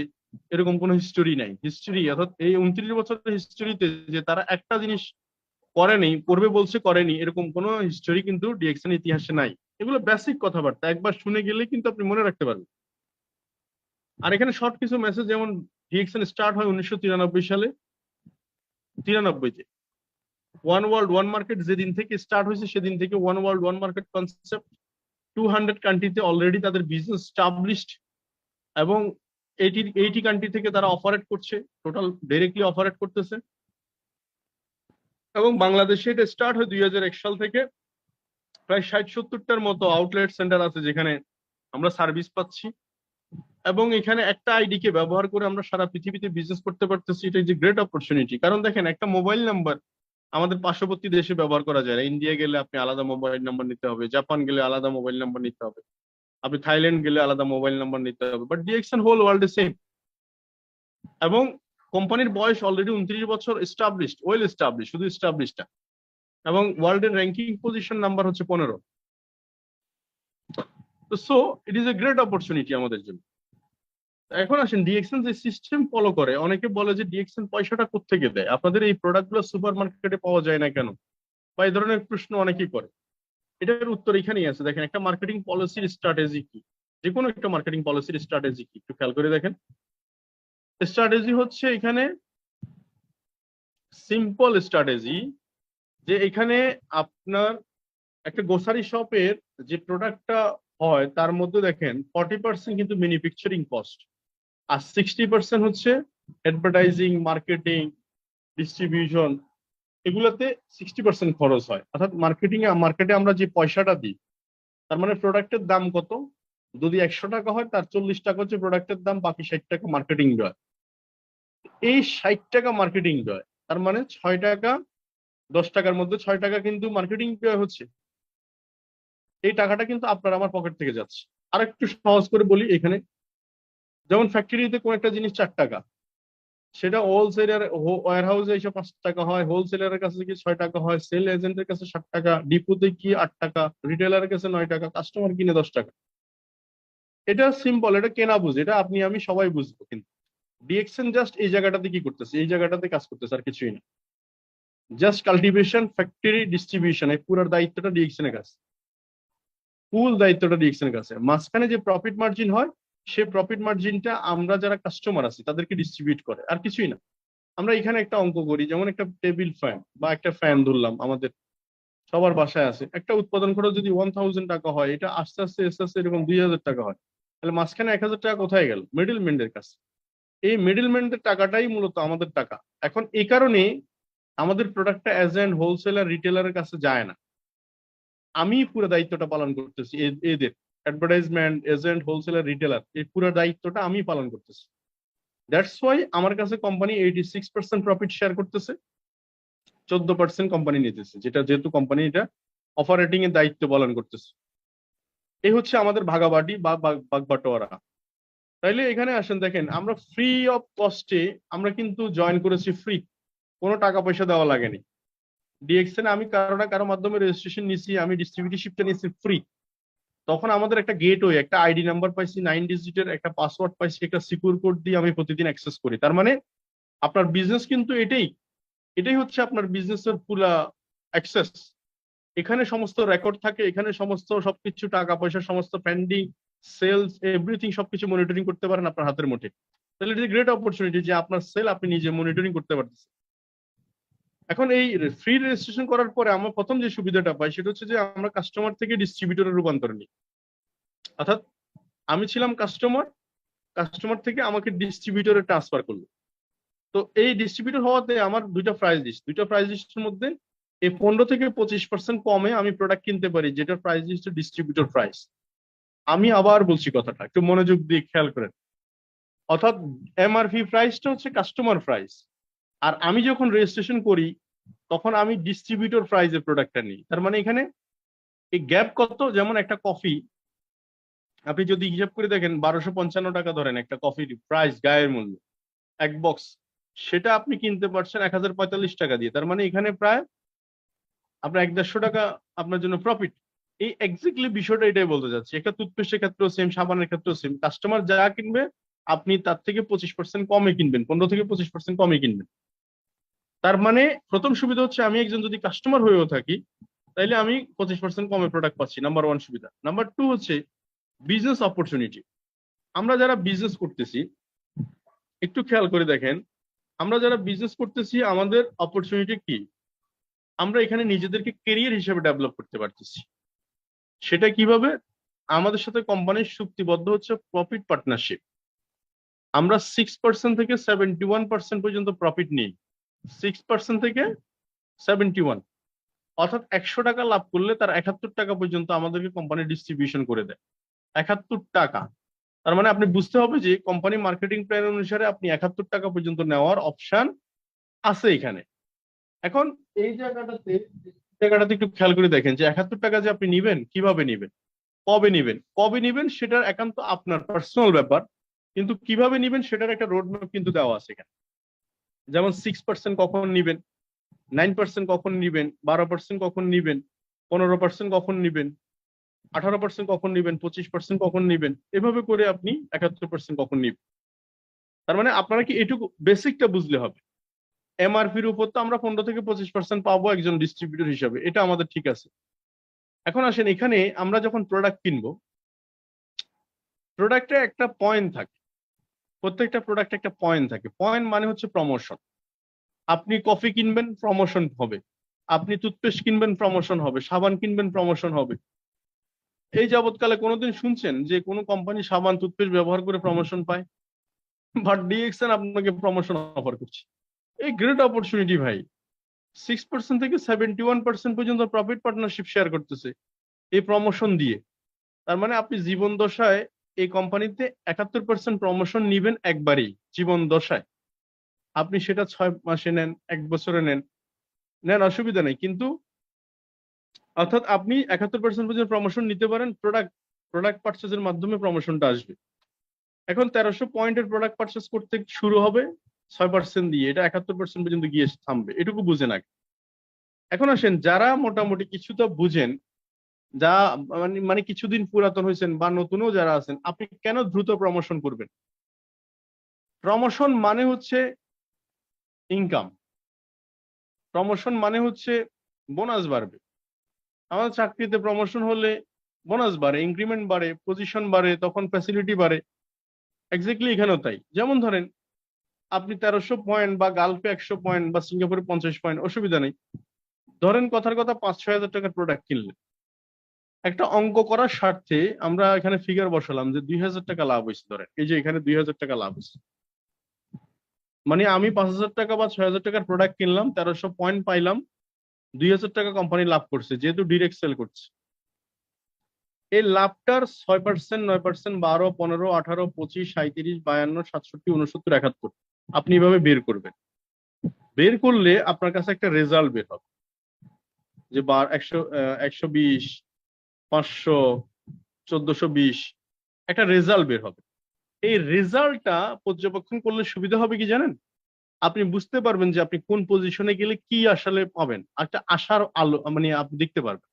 এরকম কোনো হিস্টোরি নাই। হিস্টোরি অর্থাৎ এই 29 বছরের হিস্টোরিতে যে তারা একটা জিনিস করেনি, করবে বলছে করেনি, এরকম কোনো হিস্টোরি কিন্তু ডিএক্সএন ইতিহাসে নাই। এগুলো বেসিক কথাবার্তা, একবার শুনে গেলে কিন্তু আপনি মনে রাখতে পারবেন। আর এখানে শর্ট কিছু মেসেজ, যেমন ডিএক্সএন স্টার্ট হয় 1993 সালে, 93-তে। ওয়ান ওয়ার্ল্ড ওয়ান মার্কেট যেদিন থেকে স্টার্ট হয়েছে সেদিন থেকে one world one market concept 200 কান্ট্রিতে অলরেডি তাদের বিজনেস স্টাবলিশড, এবং 80 কান্ট্রি থেকে তারা অপারেট করছে, টোটাল ডাইরেক্টলি অপারেট করতেছে। এবং বাংলাদেশে এটা স্টার্ট হয় 2001 সাল থেকে। প্রায় 60-70টার মতো আউটলেট সেন্টার আছে যেখানে আমরা সার্ভিস পাচ্ছি, এবং এখানে একটা আইডি কে ব্যবহার করে আমরা সারা পৃথিবীতে বিজনেস করতে পারতেছি। এটা যে গ্রেট অপরচুনিটি, কারণ দেখেন একটা মোবাইল নাম্বার আমাদের পার্শ্ববর্তী দেশে ব্যবহার করা যায় না। ইন্ডিয়া গেলে আপনি আলাদা মোবাইল নাম্বার নিতে হবে, জাপান গেলে আলাদা মোবাইল নাম্বার নিতে হবে, আপনি থাইল্যান্ড গেলে আলাদা মোবাইল নাম্বার নিতে হবে, but DXN whole world same. এবং কোম্পানির বয়স অলরেডি 29 বছর, এস্টাবলিশড, ওয়েল এস্টাবলিশ, শুধু এস্টাবলিশড, এবং ওয়ার্ল্ডের র্যাঙ্কিং পজিশন নাম্বার হচ্ছে 15। তো so it is a great opportunity আমাদের জন্য। এখন আসেন ডিএক্সএন যে সিস্টেম ফলো করে, অনেকে বলে যে ডিএক্সএন পয়সাটা কোত্থেকে দেয়, আপনাদের এই প্রোডাক্টগুলো সুপার মার্কেটে পাওয়া যায় না কেন, বা এই ধরনের প্রশ্ন অনেকেই করে। এটার উত্তর এখানেই আছে। দেখেন একটা মার্কেটিং পলিসির স্ট্র্যাটেজি কি, যে কোনো একটা মার্কেটিং পলিসির স্ট্র্যাটেজি কি একটু খেয়াল করে দেখেন। স্ট্র্যাটেজি হচ্ছে এখানে সিম্পল স্ট্র্যাটেজি, যে এখানে আপনার একটা গ্রোসারি শপের যে প্রোডাক্টটা হয় তার মধ্যে দেখেন 40% কিন্তু ম্যানুফ্যাকচারিং কস্ট, আর 60% হচ্ছে অ্যাডভার্টাইজিং, মার্কেটিং, ডিস্ট্রিবিউশন, এগুলাতে 60% খরচ হয়। অর্থাৎ মার্কেটে আমরা যে পয়সাটা দিই, তার মানে প্রোডাক্টের দাম কত, যদি 100 টাকা হয় তার 40 টাকা হচ্ছে প্রোডাক্টের দাম, বাকি 60 টাকা মার্কেটিং ব্যয়। এই 60 টাকা মার্কেটিং ব্যয়, তার মানে 6 টাকা, 10 টাকার মধ্যে 6 টাকা কিন্তু মার্কেটিং ব্যয় হচ্ছে। এই টাকাটা কিন্তু আপনার আমার পকেট থেকে যাচ্ছে। আর একটু সহজ করে বলি, এখানে যেমন ফ্যাক্টরিতে কোন একটা জিনিস 4 টাকা, সেটা হোলসেলার ওয়্যার হাউসে এসে 5 টাকা হয়, হোলসেলারের কাছে গিয়ে 6 টাকা হয়, সেল এজেন্টের কাছে 60 টাকা, ডিপোতে গিয়ে 8 টাকা, রিটেলারের কাছে 9 টাকা, কাস্টমার কিনে 10 টাকা। এটা সিম্পল, এটা কেনা বুঝে, এটা আপনি আমি সবাই বুঝবো। কিন্তু ডিএক্সএন জাস্ট এই জায়গাটাতে কি করতেছে, এই জায়গাটাতে কাজ করতেছে, আর কিছুই না। জাস্ট কাল্টিভেশন, ফ্যাক্টরি, ডিস্ট্রিবিউশন, এই পুরো দায়িত্বটা ডিএক্সএন এর কাছে, ফুল দায়িত্বটা ডিএক্সএন এর কাছে। মাঝখানে যে প্রফিট মার্জিন হয়, সেই প্রফিট মার্জিনটা আমরা যারা কাস্টমার আছি তাদেরকে ডিস্ট্রিবিউট করে, আর কিছুই না। আমরা এখানে একটা অঙ্ক করি, যেমন একটা টেবিল ফ্যান বা একটা ফ্যান ধরলাম, আমাদের সবার বাসায় আছে, একটা উৎপাদন খরচ যদি 1000 টাকা হয়, এটা আস্তে আস্তে আস্তে আস্তে এরকম 2000 টাকা হয়, তাহলে মাঝখানে 1000 টাকা কোথায় গেল? মিডলম্যানদের কাছে। এই মিডলম্যানদের টাকাটাই মূলত আমাদের টাকা। এখন এই কারণে আমাদের প্রোডাক্টটা এজেন্ট, হোলসেলার, রিটেলারের কাছে যায় না, আমি পুরো দায়িত্বটা পালন করতেছি। এদের অ্যাডভার্টাইজমেন্ট, এজেন্ট, হোলসেলার, রিটেলার, এই পুরো দায়িত্বটা আমি পালন করতেছি। দ্যাটস ওয়াই আমার কাছে কোম্পানি 86% প্রফিট শেয়ার করতেছে, 14% কোম্পানি নিতেছে, যেহেতু কোম্পানি এটা অপারেটিং এর দায়িত্ব পালন করতেছে। এই হচ্ছে আমাদের ভাগাবাটি বা বাগবাটোয়ারা। তাইলে এখানে আসেন, দেখেন আমরা ফ্রি অফ কস্টে আমরা কিন্তু জয়েন করেছি, ফ্রি, কোনো টাকা পয়সা দেওয়া লাগেনি। ডিএক্সএন আমি কারো মাধ্যমে রেজিস্ট্রেশন নিছি, আমি ডিস্ট্রিবিউটরশিপটা নিয়েছি ফ্রি। তখন আমাদের একটা গেটওয়ে, একটা আইডি নাম্বার পাইছি, 9 ডিজিটের একটা পাসওয়ার্ড পাইছি, একটা সিকিউর কোড দিয়ে আমি প্রতিদিন অ্যাক্সেস করি। তার মানে আপনার বিজনেস কিন্তু এটাই হচ্ছে আপনার বিজনেসের পুরা অ্যাক্সেস। এখানে সমস্ত রেকর্ড থাকে, এখানে সমস্ত সবকিছু, টাকা পয়সা সমস্ত পেন্ডিং, সেলস, এভরিথিং সবকিছু মনিটরিং করতে পারেন আপনার হাতের মুঠে। তাহলে ইট ইজ গ্রেট অপরচুনিটি যে আপনার সেল আপনি নিজে মনিটরিং করতে পারতেছেন। এখন এই ফ্রি রেজিস্ট্রেশন করার পরে আমরা প্রথম যে সুবিধাটা পাই সেটা হচ্ছে যে আমরা কাস্টমার থেকে ডিস্ট্রিবিউটরে রূপান্তর নিই। অর্থাৎ আমি ছিলাম কাস্টমার থেকে আমাকে ডিস্ট্রিবিউটরে ট্রান্সফার করলো। তো এই ডিস্ট্রিবিউটর হওয়াতে আমার দুইটা প্রাইস লিস্টের মধ্যে এই 15 থেকে 25% কমে আমি প্রোডাক্ট কিনতে পারি, যেটার প্রাইস লিস্ট ডিস্ট্রিবিউটর প্রাইস। আমি আবার বলছি কথাটা একটু মনোযোগ দিয়ে খেয়াল করেন। অর্থাৎ এমআরপি প্রাইসটা হচ্ছে কাস্টমার প্রাইস, আর আমি যখন রেজিস্ট্রেশন করি তখন আমি ডিস্ট্রিবিউটর প্রাইসের প্রোডাক্টটা নিই। তার মানে এখানে এই গ্যাপ কত? যেমন একটা কফি আপনি যদি হিসাব করে দেখেন 1255 টাকা ধরেন একটা কফির প্রাইস, গায়ের মূল্য এক বক্স, সেটা আপনি কিনতে পারছেন 1045 টাকা দিয়ে। তার মানে এখানে প্রায় আপনার 150 টাকা আপনার জন্য প্রফিট। এই এক্স্যাক্টলি বিষয়টা এটাই বলতে যাচ্ছি। একটা টুথপেস্টের ক্ষেত্রেও সেম, সাবানের ক্ষেত্রেও সেম। কাস্টমার যা কিনবে আপনি তার থেকে 25% কমে কিনবেন, 15 থেকে 25% কমে কিনবেন। তার মানে প্রথম সুবিধা হচ্ছে আমি একজন যদি কাস্টমার হয়েও থাকি তাইলে আমি 25% কমে প্রোডাক্ট পাচ্ছি, নাম্বার 1 সুবিধা। নাম্বার 2 হচ্ছে বিজনেস অপরচুনিটি। আমরা যারা বিজনেস করতেছি একটু খেয়াল করে দেখেন, আমরা যারা বিজনেস করতেছি আমাদের অপরচুনিটি কি? আমরা এখানে নিজেদেরকে কেরিয়ার হিসেবে ডেভেলপ করতে পারতেছি। সেটা কিভাবে? আমাদের সাথে কোম্পানির চুক্তিবদ্ধ হচ্ছে প্রফিট পার্টনারশিপ। আমরা 6% থেকে 71% পর্যন্ত প্রফিট নিই। 6% থেকে 71, অর্থাৎ 100 টাকা লাভ করলে তার 71 টাকা পর্যন্ত আমাদেরকে কোম্পানি ডিস্ট্রিবিউশন করে দেয়। 71 টাকা। তার মানে আপনি বুঝতে হবে যে কোম্পানি মার্কেটিং প্ল্যান অনুসারে আপনি 71 টাকা পর্যন্ত নেওয়ার অপশন আছে এখানে। এখন এই জায়গাটাতে একটু খেয়াল করে দেখেন যে 71 টাকা যে আপনি নিবেন, কিভাবে নিবেন, কবে নিবেন সেটার একান্ত আপনার পার্সোনাল ব্যাপার, কিন্তু কিভাবে নিবেন সেটার একটা রোড ম্যাপ কিন্তু দেওয়া আছে এখানে। যেমন 6% কখন নিবেন, 9% কখন নিবেন, 12% কখন নিবেন, 15% কখন নিবেন, 18% কখন নিবেন, 25% কখন নিবেন, এভাবে করে আপনি 71% কখন নিবেন। তার মানে আপনারা কি এটুকু বেসিকটা বুঝলে হবে। এমআরপির উপর তো আমরা 15 থেকে 25% পাবো একজন ডিস্ট্রিবিউটর হিসাবে, এটা আমাদের ঠিক আছে। এখন আসেন, এখানে আমরা যখন প্রোডাক্ট কিনবো, প্রোডাক্টে একটা পয়েন্ট থাকে, প্রত্যেকটা প্রোডাক্টে একটা পয়েন্ট থাকে। পয়েন্ট মানে হচ্ছে প্রমোশন। আপনি কফি কিনবেন, প্রমোশন হবে। আপনি টুথপেস্ট কিনবেন, প্রমোশন হবে। সাবান কিনবেন, প্রমোশন হবে। এই যাবৎকালে কোনোদিন শুনছেন যে কোনো কোম্পানি সাবান টুথপেস্ট ব্যবহার করে প্রমোশন পায়? বাট ডিএক্সএন আপনাকে প্রমোশন অফার করছে। এই গ্রেট অপরচুনিটি ভাই। 6% থেকে 71% পর্যন্ত প্রফিট পার্টনারশিপ শেয়ার করতেছে এই প্রমোশন দিয়ে। তার মানে আপনি জীবন দশায় এই কোম্পানিতে 71% প্রমোশন নিবেন একবারই, জীবন দশায়। আপনি সেটা 6 মাসে নেন, 1 বছরে নেন, অসুবিধা নেই। কিন্তু অর্থাৎ আপনি 71% পর্যন্ত প্রমোশন নিতে পারেন। প্রোডাক্ট পারচেজের মাধ্যমে প্রমোশনটা আসবে। এখন 1300 পয়েন্টের প্রোডাক্ট পারচেজ করতে শুরু হবে 6% দিয়ে, এটা 71% পর্যন্ত গিয়ে থামবে। এটুকু বুঝেন আগে। এখন আসেন, যারা মোটামুটি কিছুটা বুঝেন, যা মানে কিছুদিন পুরাতন হয়েছেন বা নতুনও যারা আছেন, আপনি কেন দ্রুত প্রমোশন করবেন? প্রমোশন মানে হচ্ছে ইনকাম। প্রমোশন মানে হচ্ছে বোনাস বাড়বে। আমাদের চাকরিতে প্রমোশন হলে বোনাস বাড়ে, ইনক্রিমেন্ট বাড়ে, পজিশন বাড়ে, তখন ফ্যাসিলিটি বাড়ে। এক্স্যাক্টলি এখানেও তাই। যেমন ধরেন আপনি 1300 পয়েন্ট বা গালফে 100 পয়েন্ট বা সিঙ্গাপুরে 50 পয়েন্ট, অসুবিধা নেই। ধরেন কথার কথা 5-6 হাজার টাকার প্রোডাক্ট কিনলেন। একটা অঙ্ক করার স্বার্থে আমরা এখানে ফিগার বসালাম যে 2000 টাকা লাভ হয়েছে। ধরেন এই যে এখানে 2000 টাকা লাভ হয়েছে, মানে আমি 5000 টাকা বা 6000 টাকার প্রোডাক্ট কিনলাম, 1300 পয়েন্ট পাইলাম, 2000 টাকা কোম্পানি লাভ করছে, যেহেতু ডিরেক্ট সেল করছে। এই লাভটার 6%, 9%, 12, 15, 18, 25, 37, 52, 67, 69, 71 আপনি এভাবে বের করবেন। বের করলে আপনার কাছে একটা রেজাল্ট বের হবে যে 120, 500, 1420 একটা রেজাল্ট বের হবে। এই রেজাল্টটা পর্যবেক্ষণ করলে সুবিধা হবে কি জানেন? আপনি বুঝতে পারবেন যে আপনি কোন পজিশনে গেলে কি আসলে পাবেন, একটা আশার আলো মানে আপনি দেখতে পারবেন।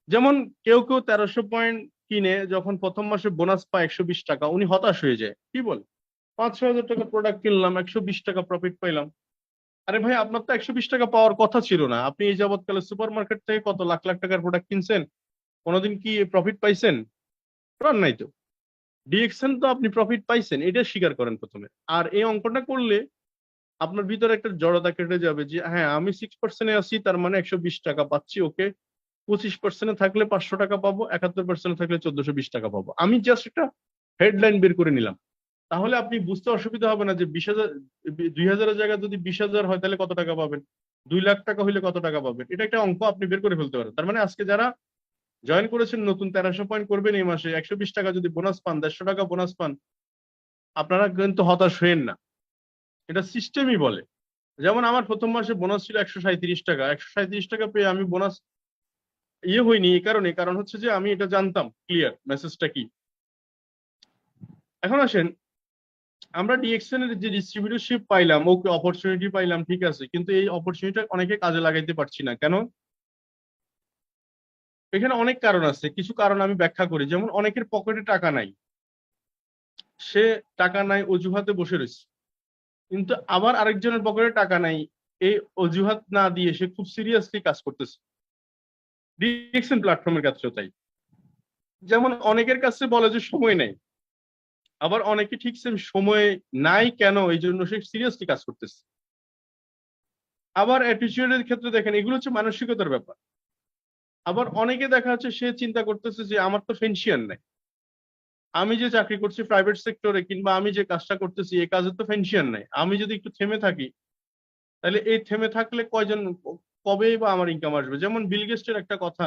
যেমন কেউ 1300 পয়েন্ট কিনে যখন প্রথম মাসে বোনাস পায় 120 টাকা, উনি হতাশ হয়ে যায়। কি বলে, 5-6 হাজার টাকা প্রোডাক্ট কিনলাম, 120 টাকা প্রফিট পাইলাম। আরে ভাই, আপনার তো 120 টাকা পাওয়ার কথা ছিল না। আপনি এই যাবৎকালে সুপার মার্কেট থেকে কত লাখ লাখ টাকার প্রোডাক্ট কিনছেন, কোনোদিন কি প্রফিট পাইছেন? পান নাই তো। ডিএক্সএন তো আপনি প্রফিট পাইছেন, এটা স্বীকার করেন প্রথমে। আর এই অঙ্কটা করলে আপনার ভিতরে একটা জড়তা কেটে যাবে যে হ্যাঁ, আমি 6% আছি, তার মানে 120 টাকা পাচ্ছি। ওকে, 25% থাকলে 500 টাকা পাবো, 71% থাকলে 1420 টাকা পাবো। আমি জাস্ট একটা হেডলাইন বের করে নিলাম। তাহলে আপনি বুঝতে অসুবিধা হবে না যে 20,000, 2000-এর জায়গায় যদি 20,000 হয় তাহলে কত টাকা পাবেন, 2 লাখ টাকা হইলে কত টাকা পাবেন। এটা একটা অঙ্ক আপনি বের করে ফেলতে পারেন। তার মানে আজকে যারা জয়েন করেছেন নতুন, 1300 পয়েন্ট করবেন এই মাসে, 120 টাকা যদি বোনাস পান, 150 টাকা বোনাস পান, আপনারা কিন্তু হতাশ হয়েন না। এটা সিস্টেমই বলে। যেমন আমার প্রথম মাসে বোনাস ছিল 137 টাকা। 137 টাকা পেয়ে আমি বোনাস হয়নি এই কারণ হচ্ছে যে আমি এটা জানতাম ক্লিয়ার মেসেজটা কি। এখন আসেন, আমরা ডিএক্সএন এর যে ডিস্ট্রিবিউটরশিপ পাইলাম, ওকে, অপরচুনিটি পাইলাম, ঠিক আছে, কিন্তু এই অপরচুনিটিটা অনেকে কাজে লাগাইতে পারছি না কেন? এখানে অনেক কারণ আছে, কিছু কারণ আমি ব্যাখ্যা করি। যেমন অনেকের পকেটে টাকা নাই, সে টাকা নাই অজুহাতে বসে রয়েছে। কিন্তু আবার আরেকজনের পকেটে টাকা নাই, এই অজুহাত না দিয়ে সে খুব সিরিয়াসলি কাজ করতেছে। ডিএক্সএন প্ল্যাটফর্মের ক্ষেত্রেও তাই। যেমন অনেকের কাছে বলে যে সময় নেই, আবার অনেকে ঠিক সেম সময় নাই কেন এই জন্য সে সিরিয়াসলি কাজ করতেছে। আবার অ্যাটিটিউডের ক্ষেত্রে দেখেন এগুলো হচ্ছে মানসিকতার ব্যাপার। আবার অনেকে দেখা যাচ্ছে সে চিন্তা করতেছে যে আমার তো পেনশন নাই, আমি যে চাকরি করছি প্রাইভেট সেক্টরে কিংবা আমি যে কাজটা করতেছি এই কাজের তো পেনশন নাই, আমি যদি একটু থেমে থাকি তাহলে এই থেমে থাকলে কয়জন কবেই বা আমার ইনকাম আসবে। যেমন বিল গেটসের একটা কথা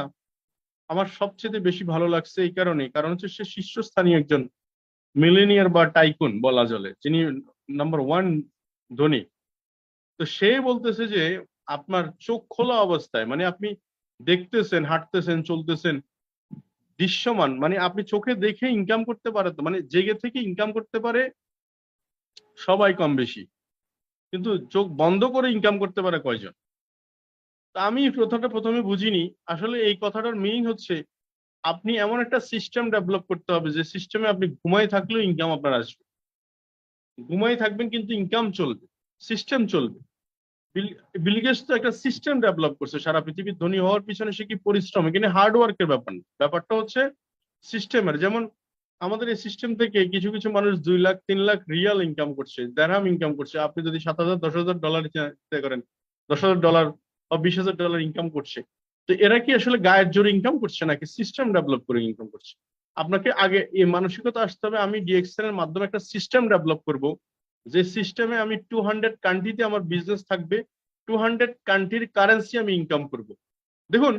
আমার সবচেয়ে বেশি ভালো লাগছে এই কারণে, কারণ হচ্ছে সে শীর্ষস্থানীয় একজন মিলেনিয়ার বা টাইকুন বলা চলে, যিনি নাম্বার 1 ধনী। তো সে বলতেছে যে আপনার চোখ খোলা অবস্থায়, মানে আপনি দেখতেছেন, হাঁটতেছেন, চলতেছেন, দৃশ্যমান, মানে আপনি চোখে দেখে ইনকাম করতে পারে, তো মানে জেগে থেকে ইনকাম করতে পারে সবাই কম বেশি, কিন্তু চোখ বন্ধ করে ইনকাম করতে পারে কয়জন। তা আমি প্রথমে বুঝিনি আসলে এই কথাটার মিনিং হচ্ছে আপনি এমন একটা সিস্টেম ডেভেলপ করতে হবে যে সিস্টেমে আপনি ঘুমাই থাকলেও ইনকাম আপনার আসবে, ঘুমাই থাকবেন কিন্তু ইনকাম চলবে, সিস্টেম চলবে। বিল গেটস তো একটা সিস্টেম ডেভেলপ করছে সারা পৃথিবীর ধনী হওয়ার পিছনে, সে কি পরিশ্রম, কিন্তু হার্ড ওয়ার্কের ব্যাপার না, ব্যাপারটা হচ্ছে সিস্টেমের। যেমন আমাদের এই সিস্টেম থেকে কিছু কিছু মানুষ 2 লাখ 3 লাখ রিয়াল ইনকাম করছে, দেরহাম ইনকাম করছে। আপনি যদি 7,000 10,000 ডলার চিন্তা করেন, 10,000 ডলার বা 20,000 ডলার ইনকাম করছে, তো এরা কি আসলে গায়ের জোরে ইনকাম করছে নাকি সিস্টেম ডেভেলপ করে ইনকাম করছে? আপনাকে আগে এই মানসিকতা আসতে হবে, আমি ডিএক্সএল এর মাধ্যমে একটা সিস্টেম ডেভেলপ করব, যে সিস্টেমে আমি 200 কান্ট্রিতে আমার বিজনেস থাকবে, 200 কান্ট্রির কারেন্সি আমি ইনকাম করব। দেখুন,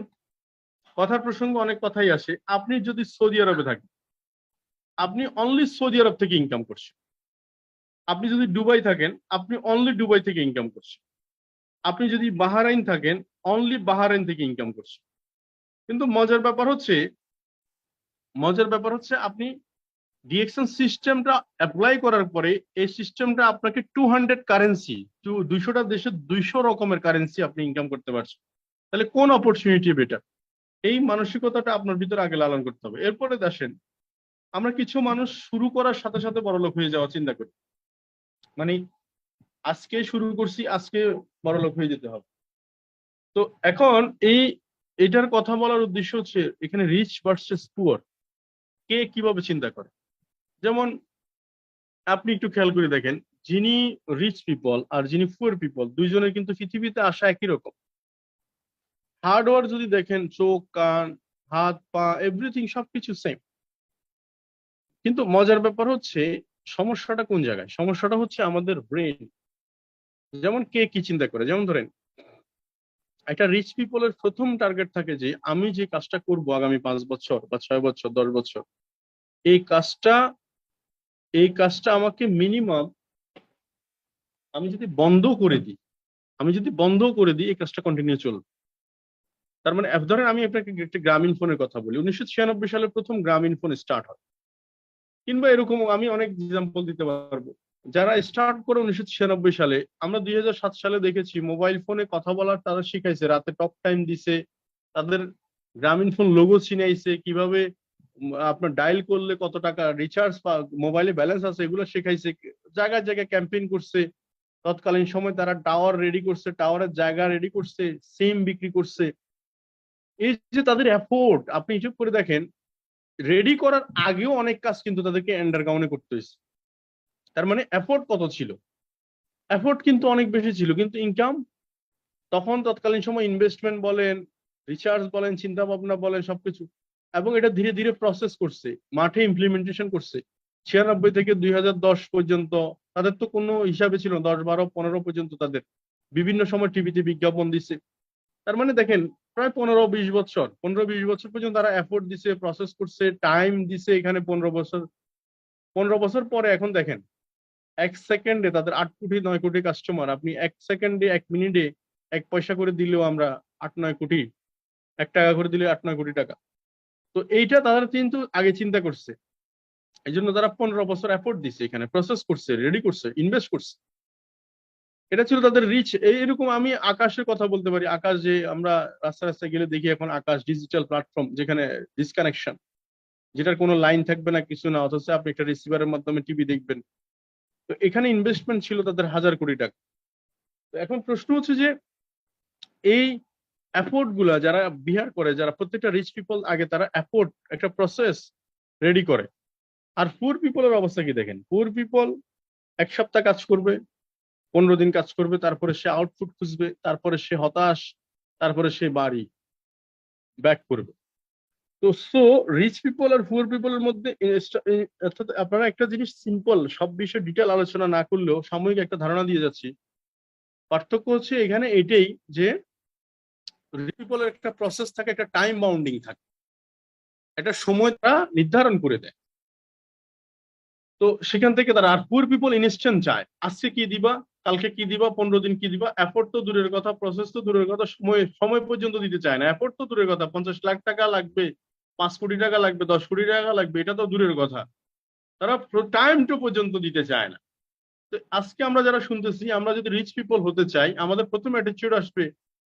কথার প্রসঙ্গে অনেক কথাই আসে। আপনি যদি সৌদি আরবে থাকেন, আপনি অনলি সৌদি আরব থেকে ইনকাম করছেন। আপনি যদি দুবাই থাকেন, আপনি অনলি দুবাই থেকে ইনকাম করছেন। আপনি যদি বাহারাইন থাকেন, অনলি বাহারাইন থেকে ইনকাম করছেন। কিন্তু মজার ব্যাপার হচ্ছে আপনি ডিএক্সএন সিস্টেমটা অ্যাপ্লাই করার পরে এই সিস্টেমটা আপনাকে 200 কারেন্সি, 200টা দেশের 200 রকমের কারেন্সি আপনি ইনকাম করতে পারছেন। তাহলে কোন অপরচুনিটি বেটার? এই মানসিকতাটা আপনার ভিতরে আগে লালন করতে হবে। এরপরে দেখেন, আমরা কিছু মানুষ শুরু করার সাথে সাথে বড়লোক হয়ে যাওয়া চিন্তা করি, মানে আজকে শুরু করছি, আজকে বড়লোক হয়ে যেতে হবে। তো এখন এটার কথা বলার উদ্দেশ্য হচ্ছে এখানে রিচ ভার্সেস পুয়ার কে কিভাবে চিন্তা করে। যেমন আপনি একটু খেয়াল করে দেখেন, যিনি রিচ পিপল আর যিনি পুয়ার পিপল, দুইজনের কিন্তু পৃথিবীতে আসা একই রকম। হার্ডওয়ার্ক যদি দেখেন, চোখ, কান, হাত, পা, এভরিথিং সবকিছু সেম। কিন্তু মজার ব্যাপার হচ্ছে সমস্যাটা কোন জায়গায়? সমস্যাটা হচ্ছে আমাদের ব্রেন। যেমন কে কি চিন্তা করে, যেমন ধরেন একটা রিচ পিপলের প্রথম টার্গেট থাকে যে আমি যে কাজটা করব আগামী 5 বছর বা 6 বছর 10 বছর, এই কাজটা আমাকে মিনিমাম, আমি যদি বন্ধ করে দিই, এই কাজটা কন্টিনিউ চলবে। তার মানে ধরেন আমি আপনাকে একটা গ্রামীণ ফোনের কথা বলি, 1996 সালে প্রথম গ্রামীণ ফোন স্টার্ট হয়, কিংবা এরকম আমি অনেক এক্সাম্পল দিতে পারবো যারা স্টার্ট করে 1996 সালে। আমরা 2007 সালে দেখেছি মোবাইল ফোনে কথা বলার তারা শিখাইছে, রাতে টক টাইম দিছে, তাদের গ্রামীণ ফোন লোগো চিনাইছে, কিভাবে আপনার ডায়াল করলে কত টাকা রিচার্জ বা মোবাইলে ব্যালেন্স আছে এগুলো শেখাইছে, জায়গায় জায়গায় ক্যাম্পেইন করছে। তৎকালীন সময় তারা টাওয়ার রেডি করছে, টাওয়ারের জায়গা রেডি করছে, সিম বিক্রি করছে। এই যে তাদের এফোর্ট, আপনি হিসেব করে দেখেন, রেডি করার আগেও অনেক কাজ কিন্তু তাদেরকে আন্ডারগ্রাউন্ডে করতে হয়েছে। তার মানে এফোর্ট কত ছিল? এফোর্ট কিন্তু অনেক বেশি ছিল, কিন্তু ইনকাম তখন তৎকালীন সময় ইনভেস্টমেন্ট বলেন, রিসার্চ বলেন, চিন্তা ভাবনা বলেন, সবকিছু। এবং এটা ধীরে ধীরে প্রসেস করছে, মাঠে ইমপ্লিমেন্টেশন করছে। 96 থেকে 2010 পর্যন্ত তাদের তো কোনো হিসাবে ছিল না, 10, 12, 15 পর্যন্ত তাদের বিভিন্ন সময় টিভিতে বিজ্ঞাপন দিচ্ছে। তার মানে দেখেন প্রায় 15-20 বছর পর্যন্ত তারা এফোর্ট দিছে, প্রসেস করছে, টাইম দিছে। এখানে 15 বছর পরে এখন দেখেন 1 সেকেন্ডে তাদের 8 কোটি 9 কোটি কাস্টমার। আপনি 1 সেকেন্ডে 1 মিনিটে 1 পয়সা করে দিলেও আমরা 8-9 কোটি, 1 টাকা করে দিলে 8-9 কোটি টাকা। তো এইটা তারা কিন্তু আগে চিন্তা করছে, এই জন্য তারা 15 বছর এফোর্ট দিছে, এখানে প্রসেস করছে, রেডি করছে, ইনভেস্ট করছে। এটা ছিল তাদের রিচ। এইরকম আমি আকাশের কথা বলতে পারি। আকাশ যে আমরা রাস্তায় রাস্তায় গেলে দেখি এখন, আকাশ ডিজিটাল প্ল্যাটফর্ম, যেখানে ডিসকানেকশন, যেটার কোনো লাইন থাকবে না, কিছু না, অথচ আপনি একটা রিসিভারের মাধ্যমে টিভি দেখবেন। তো এখানে ইনভেস্টমেন্ট ছিল তাদের 1000 কোটি টাকা। তো এখন প্রশ্ন হচ্ছে যে এই এফোর্ট গুলা যারা বিহার করে, যারা প্রত্যেকটা রিচ পিপল আগে তারা এফোর্ট, একটা প্রসেস রেডি করে, আর পুর পিপলের অবস্থা কি দেখেন, পুর পিপল 1 সপ্তাহ কাজ করবে, 15 দিন কাজ করবে, তারপরে সে আউটপুট খুঁজবে, তারপরে সে হতাশ, তারপরে সে বাড়ি ব্যাক করবে। তো সো রিচ পিপল আর পুয়ার পিপলের মধ্যে অর্থাৎ আপনারা একটা জিনিস সিম্পল, সব বিষয়ে ডিটেল আলোচনা না করলেও সাময়িক একটা ধারণা দিয়ে যাচ্ছি। পার্থক্য হচ্ছে এখানে এটাই যে রিচ পিপলের একটা প্রসেস থাকে, একটা টাইম বাউন্ডিং থাকে, একটা সময় তারা নির্ধারণ করে দেয়। তো সেখান থেকে তারা, আর পুয়ার পিপল ইনস্ট্যান্ট চায়, আজকে কি দিবা, কালকে কি দিবা, 15 দিন কি দিবা। এফোর্ট তো দূরের কথা, প্রসেস তো দূরের কথা, সময় পর্যন্ত দিতে চায় না। এফোর্ট তো দূরের কথা, 50 লাখ টাকা লাগবে, 5 কোটি টাকা লাগবে, 10 কোটি টাকা লাগবে, এটা তো দূরের কথা, তারা টাইম টু পর্যন্ত দিতে চায় না। তো আজকে আমরা যারা শুনতেছি, আমরা যদি রিচ পিপল হতে চাই, আমাদের প্রথম অ্যাটিটিউড আসবে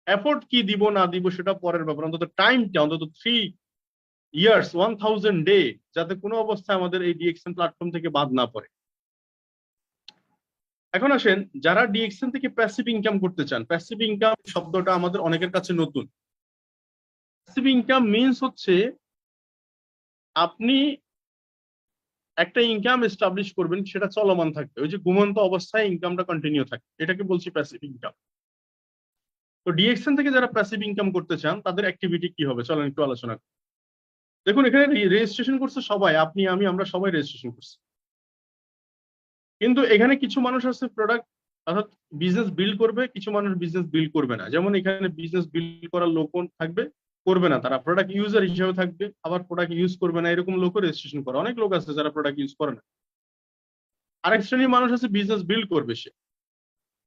এফোর্ট কি দিব না দিব সেটা পরের ব্যাপার, অন্তত টাইমটা, অন্তত 3 ইয়ার্স 1000 ডে যাতে কোনো অবস্থায় আমাদের এই ডিএক্সএন প্ল্যাটফর্ম থেকে বাদ না পড়ে। এখন আসেন, যারা ডিএক্সএন থেকে প্যাসিভ ইনকাম করতে চান, প্যাসিভ ইনকাম শব্দটা আমাদের অনেকের কাছে নতুন। প্যাসিভ ইনকাম মিন্স হচ্ছে আপনি একটা ইনকাম এস্টাবলিশ করবেন, সেটা চলমান থাকবে, ওই যে ঘুমন্ত অবস্থায় ইনকামটা কন্টিনিউ থাকে, এটাকে বলছি প্যাসিভ ইনকাম। তো ডিএক্সএন থেকে যারা প্যাসিভ ইনকাম করতে চান, তাদের অ্যাক্টিভিটি কি হবে চলেন একটু আলোচনা করি। দেখুন, এখানে রেজিস্ট্রেশন করছে সবাই, আপনি আমি আমরা সবাই রেজিস্ট্রেশন করছি, কিন্তু এখানে কিছু মানুষ আছে প্রোডাক্ট অর্থাৎ বিজনেস বিল্ড করবে, কিছু মানুষ বিজনেস বিল্ড করবে না। যেমন এখানে বিজনেস বিল্ড করার লোক থাকবে, করবে না, তারা প্রোডাক্ট ইউজার হিসেবে থাকবে, আবার প্রোডাক্ট ইউজ করবে না, এরকম লোকও রেজিস্ট্রেশন করে। অনেক লোক আছে যারা প্রোডাক্ট ইউজ করে না। আরেক শ্রেণীর মানুষ আছে বিজনেস বিল্ড করবে সে।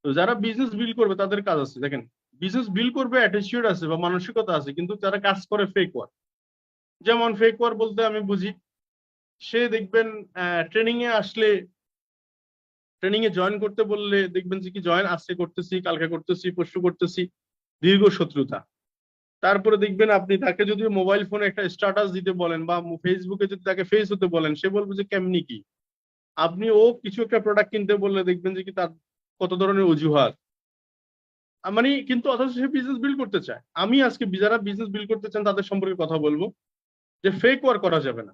তো যারা বিজনেস বিল্ড করবে তাদের কাজ আছে, দেখেন বিজনেস বিল্ড করবে, অ্যাটিটিউড আছে বা মানসিকতা আছে, কিন্তু তারা কাজ করে ফেক ওয়ার্ক। যেমন ফেক ওয়ার্ক বলতে আমি বুঝি, সে দেখবেন ট্রেনিং এ আসলে, ট্রেনিং এ জয়েন করতে বললে দেখবেন যে কি জয়েন আজকে করতেছি, কালকে করতেছি, পরশু করতেছি, দীর্ঘ শত্রুতা। তারপরে দেখবেন আপনি তাকে যদি মোবাইল ফোনে একটা স্ট্যাটাস দিতে বলেন বা ফেসবুকে যদি তাকে ফেস হতে বলেন, সে বলবে যে কেমনি কি। আপনি ও কিছু একটা প্রোডাক্ট কিনতে বললে দেখবেন যে কি তার কত ধরনের অজুহাত, মানে কিন্তু অথচ সে বিজনেস বিল্ড করতে চায়। আমি আজকে যারা বিজনেস বিল্ড করতে চান তাদের সম্পর্কে কথা বলবো, যে ফেক ওয়ার্ক করা যাবে না।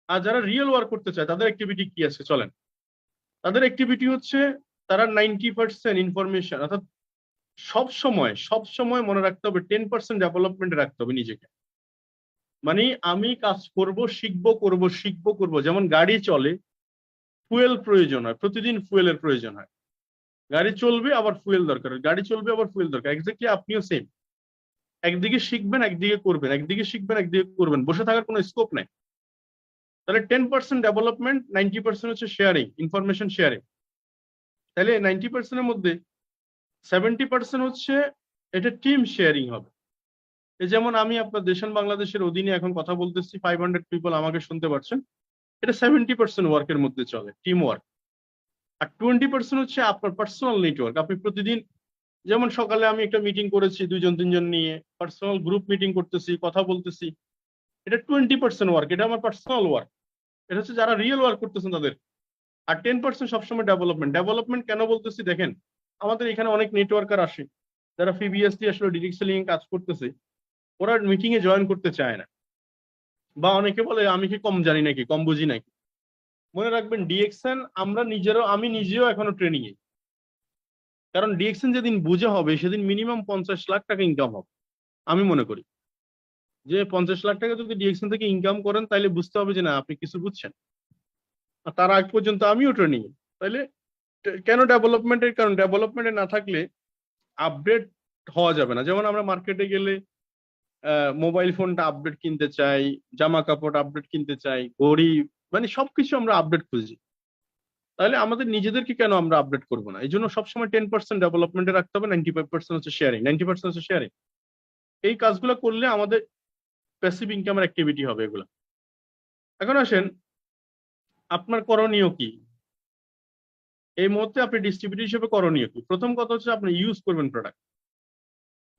আর যারা রিয়েল ওয়ার্ক করতে চায় তাদের অ্যাক্টিভিটি কি আছে চলেন। তাদের অ্যাক্টিভিটি হচ্ছে তারা 90% ইনফরমেশন, অর্থাৎ সব সময় মনে রাখতে হবে 10% ডেভেলপমেন্টে রাখতে হবে নিজেকে। মানে আমি কাজ করব, শিখবো। যেমন গাড়ি চলে, ফুয়েল প্রয়োজন হয়, প্রতিদিন ফুয়েলের প্রয়োজন হয়। গাড়ি চলবে আবার ফুয়েল দরকার, গাড়ি চলবে আবার ফুয়েল দরকার। এক্স্যাক্টলি আপনিও সেম, একদিকে শিখবেন একদিকে করবেন, একদিকে শিখবেন একদিকে করবেন, বসে থাকার কোনো স্কোপ নেই। তাহলে 10% ডেভেলপমেন্ট, 90% হচ্ছে শেয়ারিং, ইনফরমেশন শেয়ারিং। তাহলে 90% এর মধ্যে 70% হচ্ছে এটা টিম শেয়ারিং হবে। এই যেমন আমি আপনার দেশান বাংলাদেশের অধীনে এখন কথা বলতেছি, 500 পিপল আমাকে শুনতে পারছেন, এটা 70% ওয়ার্কের মধ্যে চলে, টিম ওয়ার্ক। আর 20% হচ্ছে আপনার পার্সোনাল নেটওয়ার্ক। আপনি প্রতিদিন, যেমন সকালে আমি একটা মিটিং করেছি 2-3 জন নিয়ে, পার্সোনাল গ্রুপ মিটিং করতেছি, কথা বলতেছি, এটা 20% ওয়ার্ক, এটা আমার পার্সোনাল ওয়ার্ক। এটা হচ্ছে যারা রিয়েল ওয়ার্ক করতেছেন তাদের। আর 10% সবসময় ডেভেলপমেন্ট কেন বলতেছি দেখেন, আমাদের এখানে অনেক নেটওয়ার্কার আসে যারা প্রিভিয়াসলি আসলে ডিরেক্ট সেলিং কাজ করতেছে, ওরা মিটিং এ জয়েন করতে চায় না, বা অনেকে বলে আমি কি কম জানি নাকি, কম বুঝি নাকি। মনে রাখবেন ডিএক্সএন, আমি নিজেও এখনো ট্রেনিং এ। কারণ ডিএক্সএন যেদিন বুঝে হবে সেদিন মিনিমাম 50 লাখ টাকা ইনকাম হবে। আমি মনে করি যে 50 লাখ টাকা যদি ডিএক্সএন থেকে ইনকাম করেন তাহলে বুঝতে হবে যে না আপনি কিছু বুঝছেন। আর তার আগ পর্যন্ত আমিও ট্রেনিং এ। তাহলে কেন ডেভেলপমেন্টের, কারণ ডেভেলপমেন্টে না থাকলে আপডেট হওয়া যাবে না। যেমন আমরা মার্কেটে গেলে মোবাইল ফোনটা আপডেট কিনতে চাই, জামা কাপড় আপডেট কিনতে চাই, ঘড়ি, মানে সবকিছু আমরা আপডেট খুঁজি। তাহলে আমাদের নিজেদেরকে কেন আমরা আপডেট করবো না? এই জন্য সবসময় 10% ডেভেলপমেন্টে রাখতে হবে, 95% হচ্ছে শেয়ারিং, 90% হচ্ছে শেয়ারিং। এই কাজগুলো করলে আমাদের প্যাসিভ ইনকামের অ্যাক্টিভিটি হবে এগুলো। এখন আসেন, আপনার করণীয় কি এই মুহূর্তে? আপনি ডিস্ট্রিবিউটর হিসেবে করণীয় কি? প্রথম কথা হচ্ছে আপনি ইউজ করবেন প্রোডাক্ট।